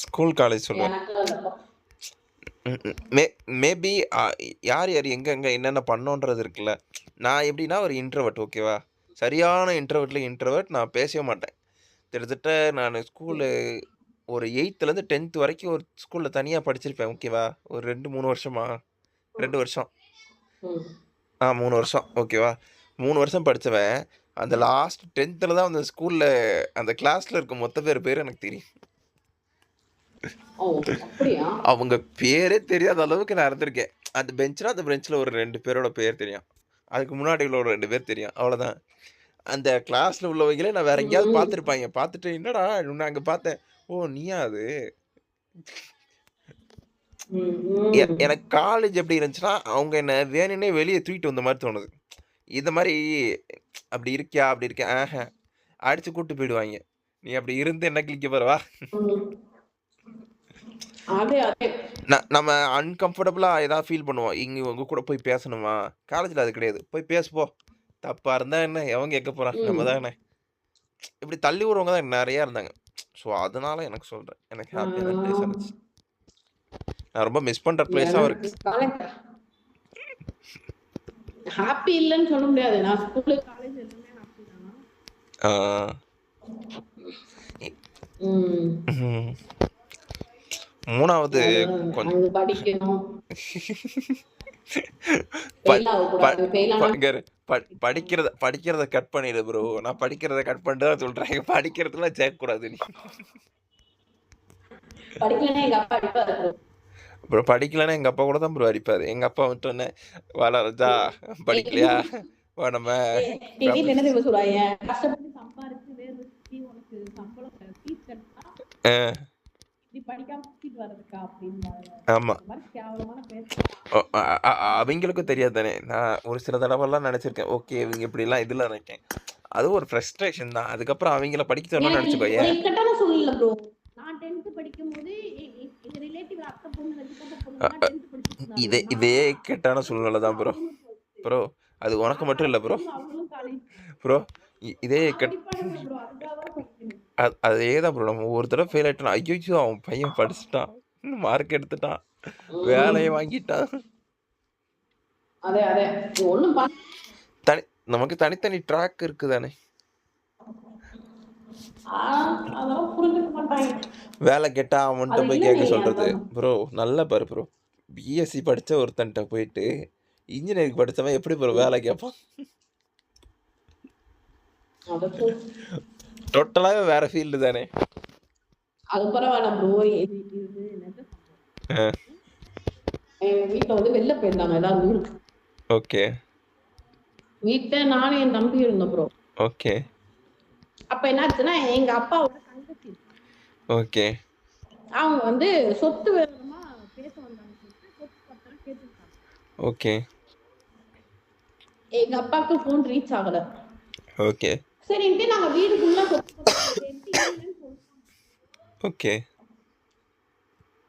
ஸ்கூல், காலேஜ் சொல்லுவேன். எனக்கு அந்த ம், ம். மேபி யார் யார் எங்கெங்க என்னென்ன பண்ணோன்றது இருக்குல்ல. நான் எப்படின்னா ஒரு இன்ட்ரோவர்ட் ஓகேவா? சரியான இன்ட்ரோவர்ட் நான் பேசவே மாட்டேன். கிட்டத்தட்ட நானு ஸ்கூலு ஒரு 8த்துலேருந்து 10த் வரைக்கும் ஒரு ஸ்கூல்ல தனியா படிச்சிருப்பேன் ஓகேவா? ஒரு 2, 3 வருஷமா? 2 வருஷம். ம். 3 வருஷம் ஓகேவா? 3 வருஷம் படிச்சவன், அந்த லாஸ்ட் 10த்ல தான் அந்த ஸ்கூல்ல அந்த கிளாஸ்ல இருக்க மொத்த பேர் எனக்கு தெரியும். ஓ! அப்படியா? அவங்க பேரே தெரியாத அளவுக்கு நான் இருந்திருக்கேன். அந்த பெஞ்ச்ல ஒரு 2 பேரோட பேர் தெரியும். அதுக்கு முன்னாடி உள்ள ஒரு 2 பேர் தெரியும். அவ்வளோதான். அந்த கிளாஸ்ல உள்ளவங்களே நான் வேற எங்கேயாவது ம். பார்த்துருப்பாய்ங்க. பார்த்துட்டு என்னடா உன்ன அங்க பார்த்தேன். ஓ! நீயா அது? ம். ம். எனக்கு காலேஜ் எப்படி இருந்துச்சுன்னா, அவங்க என்ன வேணுன்னே வெளிய தூக்கிட்டு வந்த மாரி தோணுது. இந்த மாரி அப்படி இருக்கியா? அப்படி இருக்கேன். அடிச்சு கூட்டு போயிடுவாய்ங்க. நீ அப்படி இருந்து என்ன கிழிக்க போற வா. ம். அதே. நம்ம அன்கம்ஃபர்டபுளா ஏதாவது ஃபீல் பண்ணுவோம். உங்க கூட போய் பேசணுமா? காலேஜ்ல அது கிடையாது. போய் பேசு போ. தப்பா இருந்தா என்ன? எவன் கேட்க போறான்? நம்ம ம். தானே. இப்படி தள்ளி விடுறவங்க தான் நெறையா இருந்தாங்க. ஸோ, அதனால எனக்கு சொல்றேன். எனக்கு ஆ ஹேப்பியான பிளேஸா இருந்துச்சு. நான் ரொம்ப மிஸ் பண்ற பிளேஸாவும் எனக்கு இருக்கு. காலேஜ் ஹாப்பி இல்லன்னு சொல்ல முடியாது. நான் ஸ்கூலு, காலேஜ் எல்லாமே ஹாப்பி தான். ஆ. ம். ம். 3வது அது கொஞ்சம் அங்க படிக்கணும். ப ஃபெயில் ப ஆகக்கூடாது. ஃபெயில் ஆனா இங்க இரு. படிக்கிறத கட் பண்ணிடு ப்ரோ. நான் படிக்கிறத கட் பண்ணிட்டு தான் சொல்றேன். படிக்கிறதெல்லாம் சேர்க்கக்கூடாது நீ. படிக்கலன்னா எங்க அப்பா அடிப்பாரு. ப்ரோ படிக்கலன்னா எங்க அப்பா கூட தான் ப்ரோ அடிப்பாரு. எங்க அப்பா வந்துட்டோனே, "வா ராஜா படிக்கலையா? வா நம்ம எங்க வீட்ல என்ன தெரியுமா சொல்லுவாங்க? கஷ்டப்பட்டு சம்பாரிச்சு வேர்வை சிந்தி உனக்கு சம்பளம் ஃபீஸ் கட்டினா அ இப்படி படிக்காம சுத்திட்டு வர்றதுக்கா அப்படின்பாங்க. ஆமா. இந்த மாதிரி கேவலமான பேச ஒ அ அ அவிங்களுக்கும் தெரியாது தானே. நான் ஒரு சில தடவலாம் நெனச்சிருக்கேன். ஓகே இவங்க இப்படிலாம் இதுல இருக்கேன். அது ஒரு ஃப்ரஸ்ட்ரேஷன் தான். அதுக்கப்புறம் அவிங்கள படிக்க சொன்னோம்னு எனக்கு ஒரு நெனச்சுக்கோயேன். இக்கட்டான சூழ்நிலை ப்ரோ. நான் 10th படிக்கும்போது எங்க ரிலேட்டிவ் அத்தை பொண்ணுங்க சித்தப்பா பொண்ணுங்கலாம் 10th படிச்சிட்டு இதே இருந்தாங்கன்னா இதே இக்கட்டான சூழ்நிலை தான் ப்ரோ. அவங்களும் 12th. ப்ரோ அது உனக்கு மட்டும் இல்லை ப்ரோ. அவங்களும் காலேஜ். ப்ரோ இதே நான் இக்கட் படிப்பானுங்க ப்ரோ, அதுக்காக தான் படிக்கணும். அதே தான் ப்ரோ. நம்ம ஒரு தடவை ஃபெயில் ஆகிட்டோம், ஐயோ அவன் பையன் படிச்சுட்டான், மார்க் எடுத்துட்டான், வேலையை வாங்கிட்டான். அதே அதே ஒண்ணும் தனி நமக்கு தனித்தனி ட்ராக் இருக்குதானே. அதெல்லாம் புரிஞ்சுக்க மாட்டாங்க. வேலை கேட்டா அவன்கிட்ட அது போய் இல்ல கேட்க நீ சொல்றது. அதான் ப்ரோ நல்லா பாரு ப்ரோ, பிஎஸ்சி படித்த ஒருத்தன்ட்ட போயிட்டு இன்ஜினியரிங் படித்தவன் எப்படி ப்ரோ வேலை கேட்பான்? டோட்டலாகவே வேற ஃபீல்டு தானே. அது பரவாயில்ல ப்ரோ. இது இது என்னது எங்க வீட்டுல வந்து வெளில போயிருந்தாங்க எல்லாரும் ஊருக்கு. ஓகே வீட்டுல நானும் என் தம்பி இருந்தோம் ப்ரோ. ஓகே அப்ப என்னாச்சுன்னா எங்க அப்பாவோட தங்கச்சி ஓகே அவங்க வந்து சொத்து விவரமா பேச வந்தாங்க. சொத்து பத்திரம் கேட்டுருக்காங்க. ஓகே எங்க அப்பாவுக்கு போன் ரீச் ஆகல. ஓகே சரின்ட்டு நாங்க வீடுக்குள்ள சொத்து பத்திரம் கேட்டு இல்லைன்னு சொல்லிட்டோம். ஓகே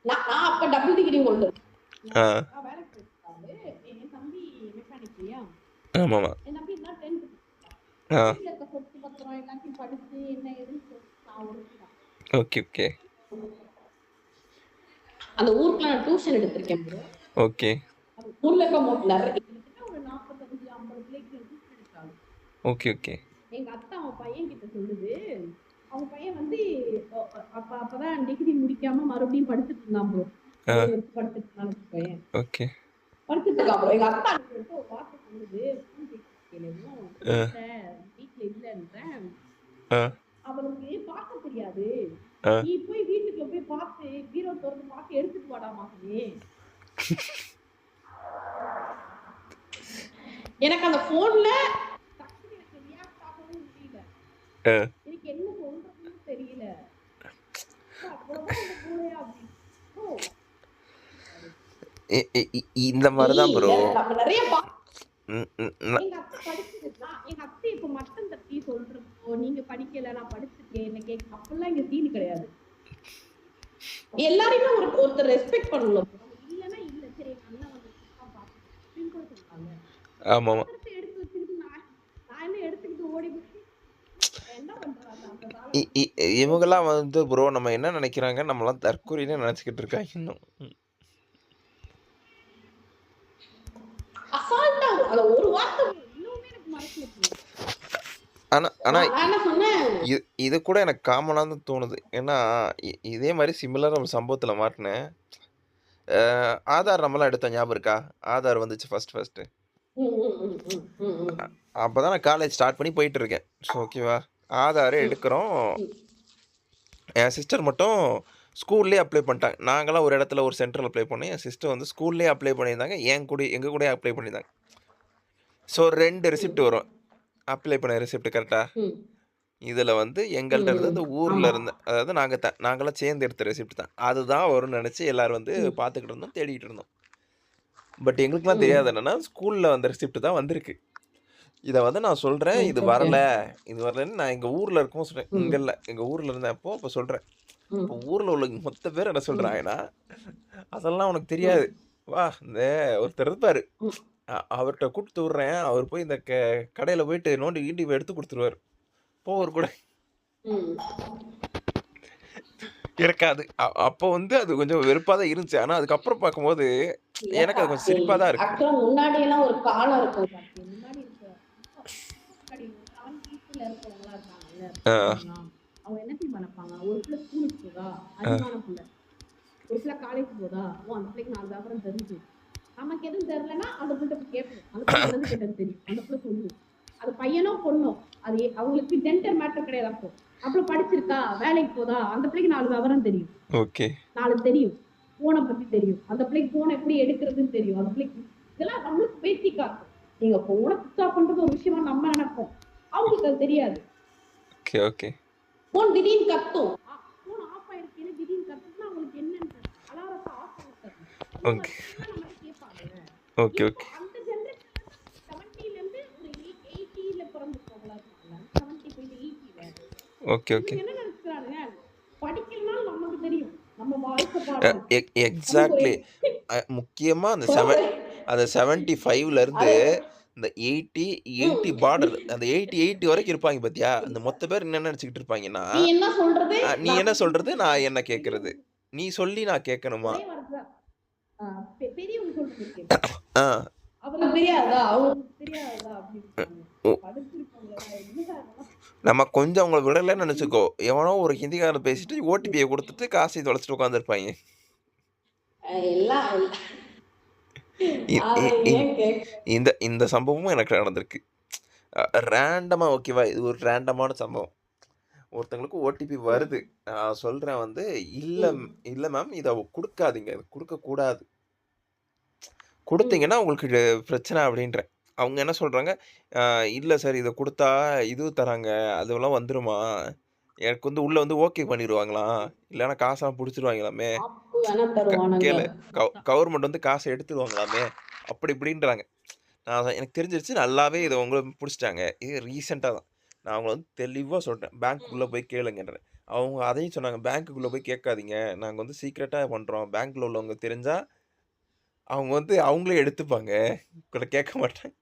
நான் அப்ப டபுள் டிகிரி ஹோல்டர். ஆ வேலைக்கு போயிருக்காரு. என் தம்பி மெக்கானிக் இல்லையா, ஆமாம்மா என் தம்பி தான் 10th. ஆ வீட்டுல இருக்க சொத்து பத்திரம் எல்லாத்தையும் படிச்சு என்ன ஏதுன்னு சொல்லிட்டு நான் ஒருத்திதான். ஓகே ஓகே அந்த ஊருக்குள்ள நான் டியூஷன் எடுத்திருக்கேன் ப்ரோ. ஓகே அந்த ஊர்ல இருக்க நிறைய ஒரு 45-50 பிள்ளைக்கு டியூஷன் எடுத்தாங்க. ஓகே ஓகே எங்க அத்தை அவன் பையன் கிட்ட சொல்லுது, அவங்க பையன் வந்து அப்பதான் டிகிரி முடிக்காம மறுபடியும் படிச்சுட்டு இருந்தான் ப்ரோ. படிச்சுட்டு இருந்தான் பையன். ஓகே படிச்சுட்டு இருக்கா ப்ரோ. எங்க அத்தா ஒரு வார்த்தை சொல்லுது, வீட்டுல இல்லைன்றேன், அவனுக்கு பார்க்க தெரியாது, நீ போய் வீட்டுக்குள்ள போய் பார்த்து பீரோ திறந்து பார்த்து எடுத்துட்டு வாடா மாசமே. எனக்கு அந்த போன்ல எனக்கு ரியாக்ட் ஆகவும் முடியல, எனக்கு என்ன சொல்றதுன்னு தெரியல. இந்த மாதிரிதான் ப்ரோ. நம்ம நிறைய எங்க அத்தை இப்ப மட்டும் தட்டி சொல்றப்போ நீங்க படிக்கல நான் படிச்சிருக்கேன் என்ன கேட்க அப்பெல்லாம் இங்க சீன் கிடையாது. எல்லாரையுமே ஒருத்தர் ரெஸ்பெக்ட் பண்ணணும். இல்லன்னா இல்ல சரி அண்ணா வந்து சொல்றாங்க. ஆமா எடுத்து வச்சுக்கிட்டு நான் என்ன எடுத்துக்கிட்டு ஓடி என்ன பண்றாங்க இவங்கெல்லாம் வந்து ப்ரோ. நம்ம என்ன நினைக்கிறாங்க, நம்மளாம் தற்கொலைன்னு நினைச்சுக்கிட்டு இருக்காங்க இன்னும். ஆனா இது கூட எனக்கு காமனா தான் தோணுது. ஏன்னா இதே மாதிரி சிமிலரா ஒரு சம்பவத்துல மாட்டினேன். ஆதார் நம்மளாம் எடுத்த ஞாபகம் இருக்கா? ஆதார் வந்துச்சு ஃபர்ஸ்ட். அப்பதான் நான் காலேஜ் ஸ்டார்ட் பண்ணி போயிட்டு இருக்கேன். ஓகேவா, ஆதாரே எடுக்கிறோம். என் சிஸ்டர் மட்டும் ஸ்கூல்லேயே அப்ளை பண்ணிட்டாங்க. நாங்களாம் ஒரு இடத்துல ஒரு சென்டரில் அப்ளை பண்ணோம். என் சிஸ்டர் வந்து ஸ்கூல்லேயே அப்ளை பண்ணியிருந்தாங்க, எங்கள் கூட அப்ளை பண்ணியிருந்தாங்க. ஸோ 2 ரெசிப்ட் வரும், அப்ளை பண்ண ரெசிப்ட் கரெக்டாக. இதில் வந்து எங்கள்கிட்ட இருந்து இந்த ஊரில் இருந்து, அதாவது நாங்களாம் சேர்ந்து எடுத்த ரெசிப்ட் தான், அதுதான் வரும்னு நினச்சி எல்லோரும் வந்து பார்த்துக்கிட்டு இருந்தோம், தேடிக்கிட்டு இருந்தோம். பட் எங்களுக்குலாம் தெரியாது என்னென்னா ஸ்கூலில் வந்த ரெசிப்ட் தான் வந்திருக்கு. இதை வந்து நான் சொல்கிறேன், இது வரலன்னு நான் எங்கள் ஊரில் இருக்கவும் சொல்கிறேன். இங்கே இல்லை, எங்கள் ஊரில் இருந்தேன் அப்போ சொல்கிறேன். இப்போ ஊரில் உள்ள மொத்த பேர் என்ன சொல்கிறாங்கன்னா, அதெல்லாம் உனக்கு தெரியாது, வா இந்த ஒருத்தர் இருப்பார் அவர்கிட்ட கூப்பிட்டு விட்றேன், அவர் போய் இந்த கடையில் போயிட்டு நோண்டி கீண்டி எடுத்து கொடுத்துருவார், போவர் கூட இருக்காது. அப்போ வந்து அது கொஞ்சம் வெறுப்பாக தான் இருந்துச்சு. ஆனால் அதுக்கப்புறம் பார்க்கும்போது எனக்கு அது கொஞ்சம் சிரிப்பாக தான் இருக்கு. முன்னாடி எல்லாம் ஒரு காலம் இருக்கும், அவங்க என்ன தெரியுமா நினைப்பாங்க, ஒரு பிள்ளை ஸ்கூலுக்கு போதா, அறிவான பிள்ளை, ஒரு பிள்ளை காலேஜ் போதா, அந்த பிள்ளைக்கு 4 விவரம் தெரிஞ்சு, நமக்கு எதுவும் தெரியலன்னா அந்த பிள்ளை கேட்போம், அந்த பிள்ளை கேட்டது தெரியும், அந்த பிள்ளை சொல்லுது. அது பையனோ பொண்ணோ அது அவங்களுக்கு ஜெண்டர் மேட்டர் கிடையாது. அப்போ படிச்சிருக்கா, வேலைக்கு போதா, அந்த பிள்ளைக்கு 4 விவரம் தெரியும். ஓகே, 4 தெரியும், போனை பத்தி தெரியும், அந்த பிள்ளைக்கு போனை எப்படி எடுக்கிறதுன்னு தெரியும், அந்த பிள்ளைக்கு இதெல்லாம் நம்மளுக்கு பேசிக்கா. நீங்க போனை சுவிட்ச் ஆஃப் பண்றது ஒரு விஷயமா நம்ம நினைப்போம், அவங்களுக்கு அது தெரியாது. ஓகே ஓகே, போன் திடீர்னு கத்தும், போன் ஆஃப் ஆயிருக்கு, திடீர்னு கத்துனா அவங்களுக்கு என்னன்னு அலாரத்தை ஆஃப் பண்ணிட்டாங்க. Okay okay okay. அந்த ஜெனரேஷன் 70ல இருந்து ஒரு 80ல பிறந்துட்டவங்களா இருக்காங்க, 70 போய் 80ல. Okay okay. என்ன நினைக்கிறாங்க, படிக்கலனாலும் நமக்கு தெரியும், நம்ம வாழ்க்கை பாடம். நமக்கு எக்ஸாக்ட்லி. ஒரு முக்கியமா அந்த கோவை. அந்த 75ல இருந்து அது இந்த 80 ம். 80 பார்டர் அந்த 80 வரைக்கும் இருப்பாங்க பாத்தியா? அந்த மொத்த பேர் என்ன நெனச்சுக்கிட்டு இருப்பாங்கன்னா, நீ என்ன சொல்றது? நீ நான் என்ன சொல்றது? நான் என்ன பெரியவங்க கேட்கறது? நீ சொல்லி நான் கேட்கணுமா? ஒரே வார்த்தை தான். பெரியவங்க சொல்றது கேளு. ஆ. அவருக்கு தெரியாதா? அவங்களுக்கு தெரியாதா? அப்படின்னு ஒ படிச்சிருப்பாங்களா? என்னடா இதெல்லாம்? நம்ம கொஞ்சம் அவங்கள விடலன்னு நெனச்சுக்கோ, எவனோ ஒரு ஹிந்திக்காரன் பேசிட்டு ஓடிபிய குடுத்துட்டு காசையும் தொலைச்சுட்டு உட்கார்ந்திருப்பாய்ங்க. எல்லாம் இ அத இ இ ஏன் கேட்க? இந்த இந்த சம்பவமும் எனக்கு நடந்திருக்கு. ரேண்டமா ஓகேவா? இது ஒரு ரேண்டமான சம்பவம். ஒருத்தங்களுக்கு ஓடிபி வருது. நான் சொல்றேன் வந்து, "இல்ல ம். இல்ல மேம் இத குடுக்காதீங்க. குடுக்கக்கூடாது. ம். குடுத்தீங்கன்னா உங்களுக்கு பிரச்சனை" அப்படின்றேன். அவங்க என்ன சொல்றாங்க, இல்ல சார் இத குடுத்தா இது தராங்க. அதுவெல்லாம் வந்துருமா? எனக்கு வந்து உள்ள வந்து ஓகே பண்ணிருவாங்களாம். இல்லன்னா காசெல்லாம் புடிச்சுருவாங்களாமே. ஆப்பு வேணா தருவானுங்க. கேளு கவர்மெண்ட் வந்து காச எடுத்துருவாங்களாமே. அப்படி இப்படின்றாங்க. எனக்கு தெரிஞ்சிருச்சு நல்லாவே இத உங்கள புடிச்சுட்டாங்க. இது ரீசென்ட்டா தான். நான் அவங்கள வந்து தெளிவா சொல்ட்டேன். பேங்க்குள்ள ம். போய் கேளுங்கன்றேன். அவங்க அதையும் சொன்னாங்க. பேங்க்குக்குள்ள போய் கேட்காதீங்க. நாங்க வந்து சீக்ரெட்டா பண்றோம். பேங்க்ல உள்ளவங்க தெரிஞ்சா, அவங்க வந்து அவங்களே எடுத்துப்பாங்க. உங்கள கேட்க மாட்டாங்க.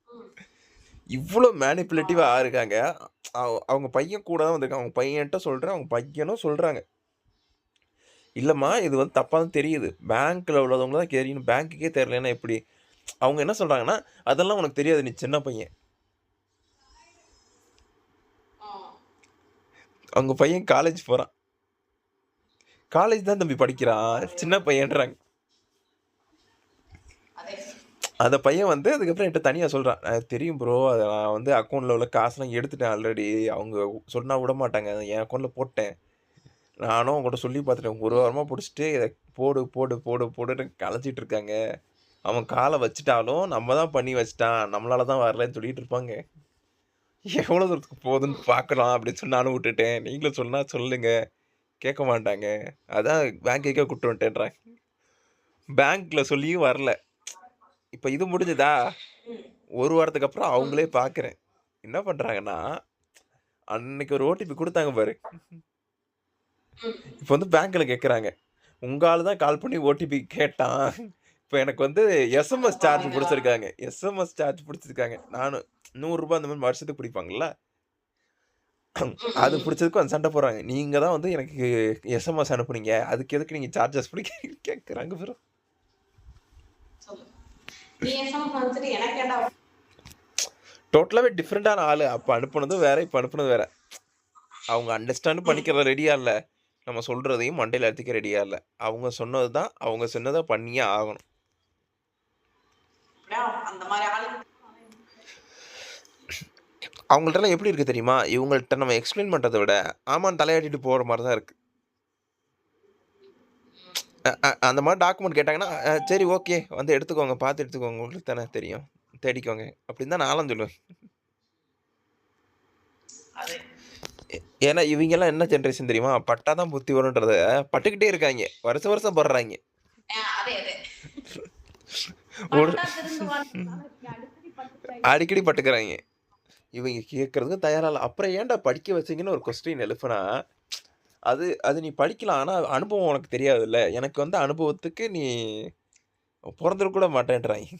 ம். இவ்ளோ ஆ. மேனிபுலேட்டிவா இருக்காங்க. அவங்க பையன் கூட தான் வந்திருக்கான். அவங்க பையன்ட்ட சொல்றேன். அவங்க பையனும் சொல்றாங்க. இல்லம்மா இது வந்து தப்பா தான் தெரியுது. பேங்க்ல உள்ளவங்க தான் தெரியணும். பேங்க்குக்கே தெரியலன்னா எப்படி? அவங்க என்ன சொல்றாங்கன்னா, அதெல்லாம் உனக்கு தெரியாது. நீ சின்ன பையன். ஆ. அவங்க பையன் காலேஜ் போறான். காலேஜ் தான் தம்பி படிக்கிறான். சின்ன அதேதான். பையன்றாங்க. அதே. அந்த பையன் வந்து அதுக்கப்புறம் என்ட்ட தனியா சொல்றான். தெரியும் ப்ரோ. அத நான் வந்து அக்கவுண்ட்ல உள்ள காசுலாம் எடுத்துட்டேன் ஆல்ரெடி. அவங்க சொன்னா விடமாட்டாங்க. என் அக்கவுண்ட்ல போட்டேன். நானும் அவங்கட்ட சொல்லி பார்த்துட்டேன். ஒரு ம். வாரமா புடிச்சுட்டு இத போடு, போடு, போடு, போடுன்னு கலச்சிட்டு இருக்காங்க. அவன் கால வச்சுட்டாலும் நம்ம தான் பண்ணி வச்சுட்டான். நம்மளால தான் வரலன்னு சொல்லிட்டு இருப்பாங்க. எவ்வளோ தூரத்துக்கு போகுதுன்னு ம். பார்க்கலாம் அப்படின்னு சொல்லி நானும் விட்டுட்டேன். நீங்களும் சொன்னா சொல்லுங்க. கேட்க மாட்டாங்க. அதான் பேங்க்குக்கே கூட்டு வந்துட்டேன்றாங்க. பேங்க்ல சொல்லியும் வரல. இப்ப இது முடிஞ்சதா? ம். ஒரு வாரத்துக்கு அப்புறம் ம். அவங்களே பார்க்குறேன். என்ன பண்றாங்கன்னா, அன்னைக்கு ஒரு ஓடிபி குடுத்தாங்க பாரு. ம். இப்ப வந்து பேங்க்ல கேட்கறாங்க. உங்க ஆளு தான் கால் பண்ணி ஓடிபி கேட்டான். இப்ப எனக்கு வந்து அட எஸ்எம்எஸ் சார்ஜ் பாவிங்களா! புடிச்சிருக்காங்க. எஸ்எம்எஸ் சார்ஜ் புடிச்சிருக்காங்க. நானும் ரூ. 100 அந்த மாரி வருஷத்துக்கு புடிப்பாங்கல்ல. ம். அது ம். புடிச்சதுக்கு வந்து சண்ட போடுறாங்க. நீங்க தான் வந்து எனக்கு எஸ்எம்எஸ் அனுப்புனீங்க. அதுக்கு எதுக்கு நீங்க சார்ஜஸ் புடிக்கிறீங்கன்னு கேட்கறாங்க ப்ரோ. சொல்லு. நீ எஸ்எம்எஸ் அனுப்பிச்சுட்டு எனக்கு ஏன்டா டோட்டலாவே டிஃபரெண்டான ஆளு. அப்ப அனுப்புனதும் வேற, இப்ப அனுப்புனது வேற. அவங்க அண்டர்ஸ்டாண்ட் ம். பண்ணிக்கிற ரெடியா இல்ல. நம்ம சொல்றதையும் மண்டையில ஏத்திக்க ரெடியா இல்ல. அவங்க சொன்னது தான், அவங்க சொன்னத பண்ணியே ஆகணும். அப்படியா அந்த மாரி ஆளு அவங்கள்ட்டலாம் எப்படி இருக்கு தெரியுமா? இவங்கள்ட்ட நம்ம எக்ஸ்ப்ளைன் பண்றத விட, ஆமான்னு தலையாட்டிட்டு போற மாரி தான் இருக்கு. அந்த மாரி டாக்குமெண்ட் கேட்டாங்கன்னா, சரி ஓகே. வந்து எடுத்துக்கோங்க. பார்த்து எடுத்துக்கோங்க. உங்களுக்கு தானே தெரியும். தேடிக்கோங்க. அப்படின்னு தான் நான்லாம் சொல்லுவேன். அது. எ ஏன்னா இவைங்கலாம் என்ன ஜெனரேஷன் தெரியுமா? பட்டா தான் புத்தி வரும்ன்றத பட்டுக்கிட்டே இருக்காய்ங்க. வருஷம் வருஷம் படுறாய்ங்க. அதே அதே. ஒரு பட்டா திருந்துவான்னு நாளைக்கு அடிக்கடி பட்டுக்கிறாங்க. அடிக்கடி பட்டுக்கிறாய்ங்க. இவைங்க கேட்கறதுக்கும் தயாரா இல்ல. அப்புறம் ஏன்டா படிக்க வச்சீங்கன்னு ஒரு கொஸ்டின் எழுப்புனா, அது அது நீ படிக்கலாம். ஆனா அனுபவம் உனக்கு தெரியாதுல்ல. எனக்கு வந்து அனுபவத்துக்கு நீ பொறந்திருக்க கூட மாட்டேன்றாய்ங்க.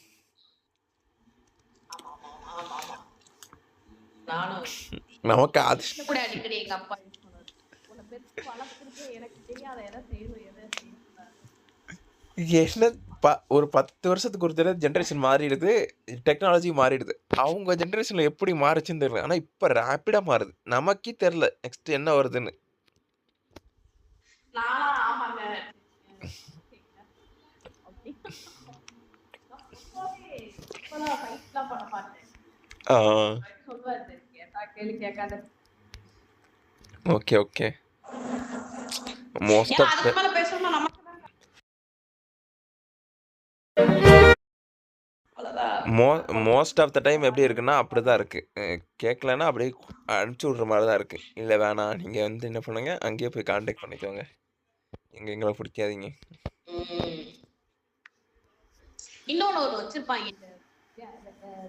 ஆமா, ஆமா, ஆமா, ஆமா. நானும் நமக்கு எங்க அது வீட்ல கூட அடிக்கடி எங்க அப்பா யூஸ் பண்ணுவாரு. உன்னை பெத்து வளர்த்துருக்கே எனக்கு தெரியாத எதை செய்யணும் எதை செய்யணும். என்ன ஒரு 10 வருஷத்துக்கு ஒரு தடவ ஜெனரேஷன் மாறிடுது. டெக்னாலஜி மாறிடுது. அவங்க ஜெனரேஷன்ல எப்படி மாறுச்சுன்னு தெரியல. ஆனா இப்ப ரேப்பிடா மாறுது. நமக்கே தெரியல. நெக்ஸ்ட் என்ன வருதுன்னு. நானா ஆமாங்க. ஓகேங்க. அப்படி நான் பொதுவாவே இப்பலாம் ஃபைட்லாம் பண்ண மாட்டேன். ஆ. சொல்லுவாரு கேட்டா கேளு கேட்காத. Okay, okay. மோஸ்ட் ஏன்னா ஆஃப் த அதுக்கு மேல பேசணும்னா நமக்கு தான் அவ்வளவுதான். மோ மோஸ்ட் ஆஃப் த டைம் எப்படி இருக்குன்னா, அப்படிதான் இருக்கு. கேட்கலன்னா அப்படியே அனுப்பிச்சு விடுற மாரி தான் இருக்கு. இல்ல வேணாம். நீங்க வந்து என்ன பண்ணுங்க, அங்கேயே போய் கான்டாக்ட் பண்ணிக்கோங்க. எங்கள புடிக்காதீங்க. ம். இன்னொன்னு ஒரு வச்சிருப்பாங்க. இந்த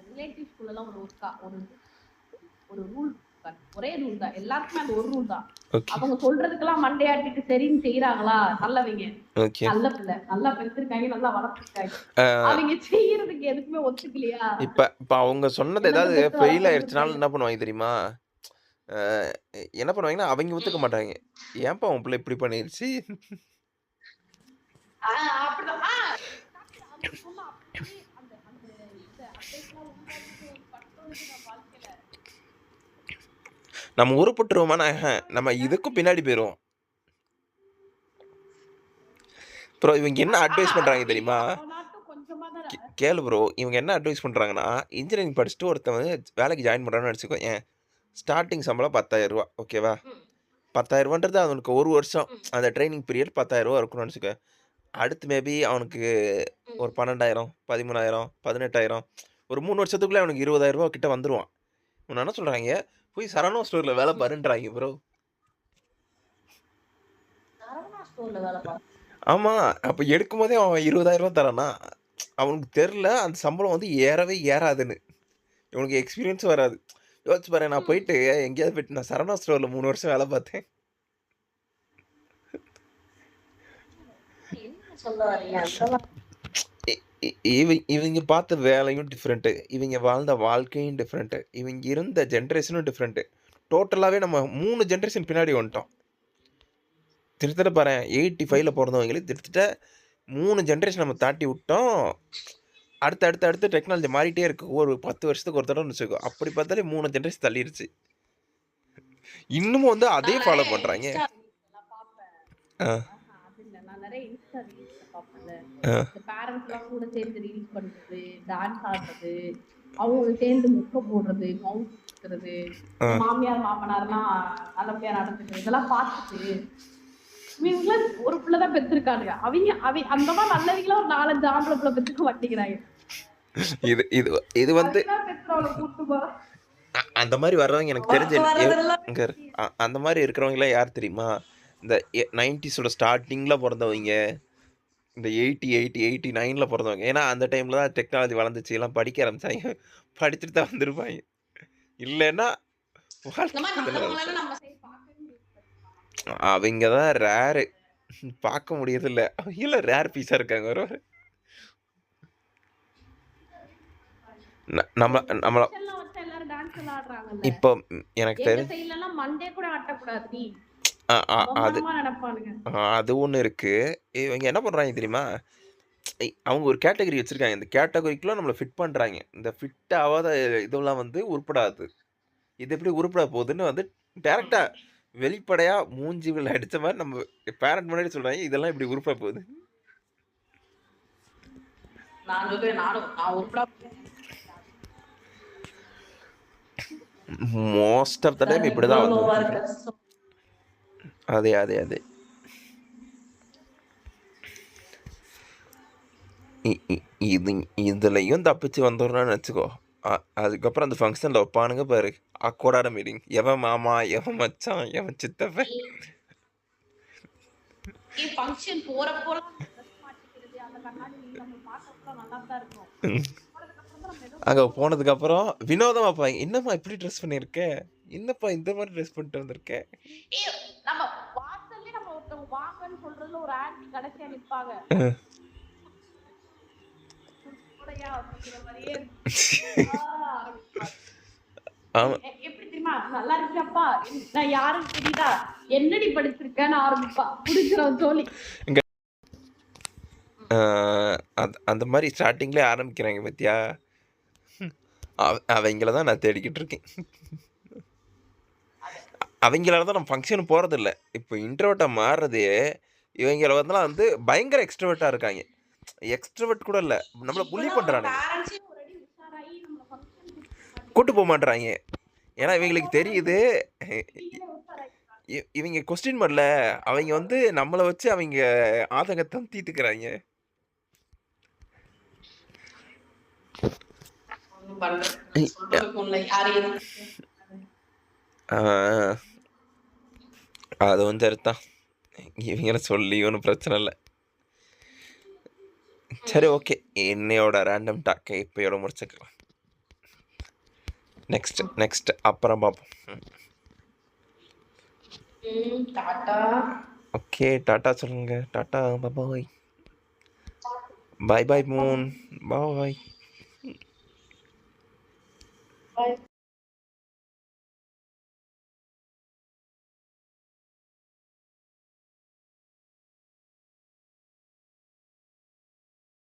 ரிலேட்டிவ் ஸ்கூல்ல எல்லாம் ஒரு ஒரு ரூல் உட்காரு. ஒரே ரூல் தான், எல்லாருக்குமே அந்த ஒரு ரூல் தான். ஓகே அவங்க சொல்றதுக்கெல்லாம் மண்டையாட்டிட்டு சரின்னு செய்யறாங்களா, நல்லவங்க, ஓகே நல்ல பிள்ளை, நல்லா பெற்றிருக்காங்க, நல்லா வளர்த்துருக்காங்க. அவங்க செய்யறதுக்கு எதுக்குமே ஒத்துக்கலையா, இப்போ அவங்க சொன்னது என்னத்த ஏதாவது பெத்து ஃபெயில் வளர்க்கறது ஆயிடுச்சுனாலும் என்ன பண்ணுவாங்க தெரியுமா? அஹ் என்ன பண்ணுவாங்கன்னா அவங்க ஒத்துக்க மாட்டாங்க. ஏன்பா உன் பிள்ளை இப்படி பண்ணிருச்சு? அப்படிதான். அவங்க சொன்ன அப்படியே அந்த அந்த இந்த அட்வைஸ்லாம் உள்வாங்கிட்டு பட்டோனுக்கு நான் வாழ்க்கையில நம்ம உருப்பட்டுருவோமானா நம்ம இதுக்கும் பின்னாடி போயிடுவோம். ப்ரோ இவங்க என்ன அட்வைஸ் பண்ணுறாங்க தெரியுமா? அவனாட்டும் கொஞ்சமா தான் கேளு ப்ரோ, இவங்க என்ன அட்வைஸ் பண்ணுறாங்கன்னா, இன்ஜினியரிங் படிச்சுட்டு ஒருத்தன் வந்து வேலைக்கு ஜாயின் பண்ணுறான்னு வச்சுக்கோ ஏன், ஸ்டார்டிங் சம்பளம் 10,000 ஓகேவா? 10,000ன்றது அவனுக்கு ஒரு வருஷம் அந்த ட்ரைனிங் பீரியட் 10,000 இருக்குன்னு வச்சுக்கோ. அடுத்து மேபி அவனுக்கு ஒரு 12,000 13,000 18,000 ஒரு 3 வருஷத்துக்குள்ளே அவனுக்கு 20,000 கிட்ட வந்துருவான். இவங்க என்ன சொல்கிறாங்க, போய் சரவணா ஸ்டோரில் வேலை பாருன்றாங்க ப்ரோ. ஸ்டோர்ல வேலை பார்க்க. ஆமாம், அப்போ எடுக்கும்போதே அவன் 20,000 தரானா, அவனுக்கு தெரில அந்த சம்பளம் வந்து ஏறவே ஏறாதுன்னு. இவனுக்கு எக்ஸ்பீரியன்ஸும் வராது. யோசிச்சு பாரு, நான் போயிட்டு எங்கேயாவது போயிட்டு நான் சரவணா ஸ்டோரில் 3 வருஷம் வேலை பார்த்தேன். என்ன சொல்ல வரீங்க, அதெல்லாம் இவங்க பார்த்த வேலையும் டிஃப்ரெண்ட்டு, இவங்க வாழ்ந்த வாழ்க்கையும் டிஃப்ரெண்ட்டு, இவங்க இருந்த ஜென்ரேஷனும் டிஃப்ரெண்ட்டு. டோட்டலாகவே நம்ம 3 ஜென்ரேஷன் பின்னாடி வந்துட்டோம். திருத்தட்ட பாரேன், 85ல பிறந்தவங்களுக்கு திருத்தட்ட 3 ஜென்ரேஷன் நம்ம தாட்டி விட்டோம். அடுத்து அடுத்து அடுத்து டெக்னாலஜி மாறிட்டே இருக்கு. ஒரு 10 வருஷத்துக்கு ஒரு தடவை வச்சுக்கோ. அப்படி பார்த்தாலே 3 ஜென்ரேஷன் தள்ளிடுச்சு. இன்னமும் வந்து அதே ஃபாலோ பண்ணுறாங்க. நான் பார்ப்பேன். ஆ அது இல்ல, நான் நிறைய இன்ஸ்டா ரீல்ஸ்ல பார்ப்பேன்ல, ஆ இந்த பேரண்ட்ஸ் எல்லாம் கூட சேர்ந்து ரீல்ஸ் பண்றது, டான்ஸ் ஆடுறது, அவங்க சேர்ந்து முட்டை போடுறது, மவுண்ட் சுத்துறது, ஆ மாமியார் மாமனார்லாம் நல்லபடியா நடந்துக்கிறது, இதெல்லாம் பார்த்துட்டு இவங்கள ஒரு பிள்ளைதான் பெற்றிருக்கானுங்க. அந்த மாதிரி நல்லவங்கள ஒரு 4-5 ஆம்பளை பிள்ளை பெற்றுக்க மாட்டேங்கிறாங்க. இது இது இது வந்து அதுதான் பெற்றவளை கூட்டுமா அந்த மாதிரி வர்றவங்க எனக்கு தெரிஞ்ச இங்க அந்த மாதிரி இருக்கிறவங்களாம் யார் தெரியுமா? இந்த 90ஸோட ஸ்டார்டிங்கில் பிறந்தவங்க, இந்த 89ல் பிறந்தவங்க. ஏன்னா அந்த டைமில் தான் டெக்னாலஜி வளர்ந்துச்சு, எல்லாம் படிக்க ஆரம்பிச்சாங்க. படிச்சுட்டு தான் வந்திருப்பாங்க. இல்லைன்னா அவங்க தான் ரேரு, பார்க்க முடியறதில்ல. அவங்க ரேர் பீஸாக இருக்காங்க. ஒரு நம்ம நம்மள இப்போ எனக்கு தெரிஞ்சு மண்டே கூட ஆட்டக்கூடாது நீ, அது நினைப்பானுங்க. அது ஒன்று இருக்குது. இவங்க என்ன பண்ணுறாங்க தெரியுமா? அவங்க ஒரு கேட்டகரி வச்சுருக்காங்க. இந்த கேட்டகரிக்குலாம் நம்மளை ஃபிட் பண்ணுறாங்க. இந்த ஃபிட் ஆகாத இதெல்லாம் வந்து உருப்படாது. இது எப்படி உருப்பட போகுதுன்னு வந்து டேரெக்டாக வெளிப்படையாக மூஞ்சிகள் அடித்த மாதிரி நம்ம பேரண்ட் முன்னாடி சொல்கிறாங்க, இதெல்லாம் இப்படி உருப்பட போகுது. மோஸ்ட் ஆஃப் த டைம் இப்படி தான் வந்து. அதே அதே அதே இது இதுலையும் தப்பிச்சு வந்துடுறான்னு வச்சுக்கோ. அதுக்கப்புறம் அந்த ஃபங்க்ஷனில் வைப்பானுங்க பாரு, அக்கோடான மீட்டிங். எவன் மாமா, எவன் மச்சான், எவன் சித்தப்பன். அங்கே போனதுக்கப்புறம் வினோதமாக பார்ப்பாங்க, என்னம்மா இப்படி ட்ரெஸ் பண்ணியிருக்க, என்னப்பா இந்த மாதிரி ட்ரெஸ் பண்ணிட்டு வந்திருக்க. நல்லா இருக்கப்பா, நான் யாரும் தெரியுதா, என்னடி படிச்சிருக்கேன்னு ஆரம்பிப்பா, புடிச்சிட தோழி. அந்த மாதிரி ஸ்டார்டிங்லேயே ஆரம்பிக்கிறாங்க பத்தியா. அவங்கள தான் நான் தேடிக்கிட்டு இருக்கேன். அவங்களால தான் நம்ம ஃபங்க்ஷன் போகிறதில்ல. இப்போ இன்ட்ரோவர்ட்டாக மாறுறதே இவங்கள வந்து பயங்கர எக்ஸ்ட்ரோவர்ட்டாக இருக்காங்க. எக்ஸ்ட்ரோவர்ட் கூட இல்லை, நம்மளை புள்ளி பண்ணுறானுங்க, கூட்டு போக மாட்டுறாங்க. ஏன்னா இவங்களுக்கு தெரியுது இவங்க கொஸ்டின் பண்ணல, அவங்க வந்து நம்மளை வச்சு அவங்க ஆதங்கத்தை தீர்த்துக்கிறாங்க. அது வந்து சரிதான், இவங்கள சொல்லி ஒன்றும் பிரச்சனை இல்லை. சரி ஓகே, என்னையோட ரேண்டம் டாக்கை இப்போயோட முடிச்சுக்கலாம். நெக்ஸ்ட் அப்புறம் பார்ப்போம். டாட்டா. ஓகே, டாட்டா சொல்லுங்க. டாட்டா, பாய். பாய் பாய் மூன். பாய். Bye.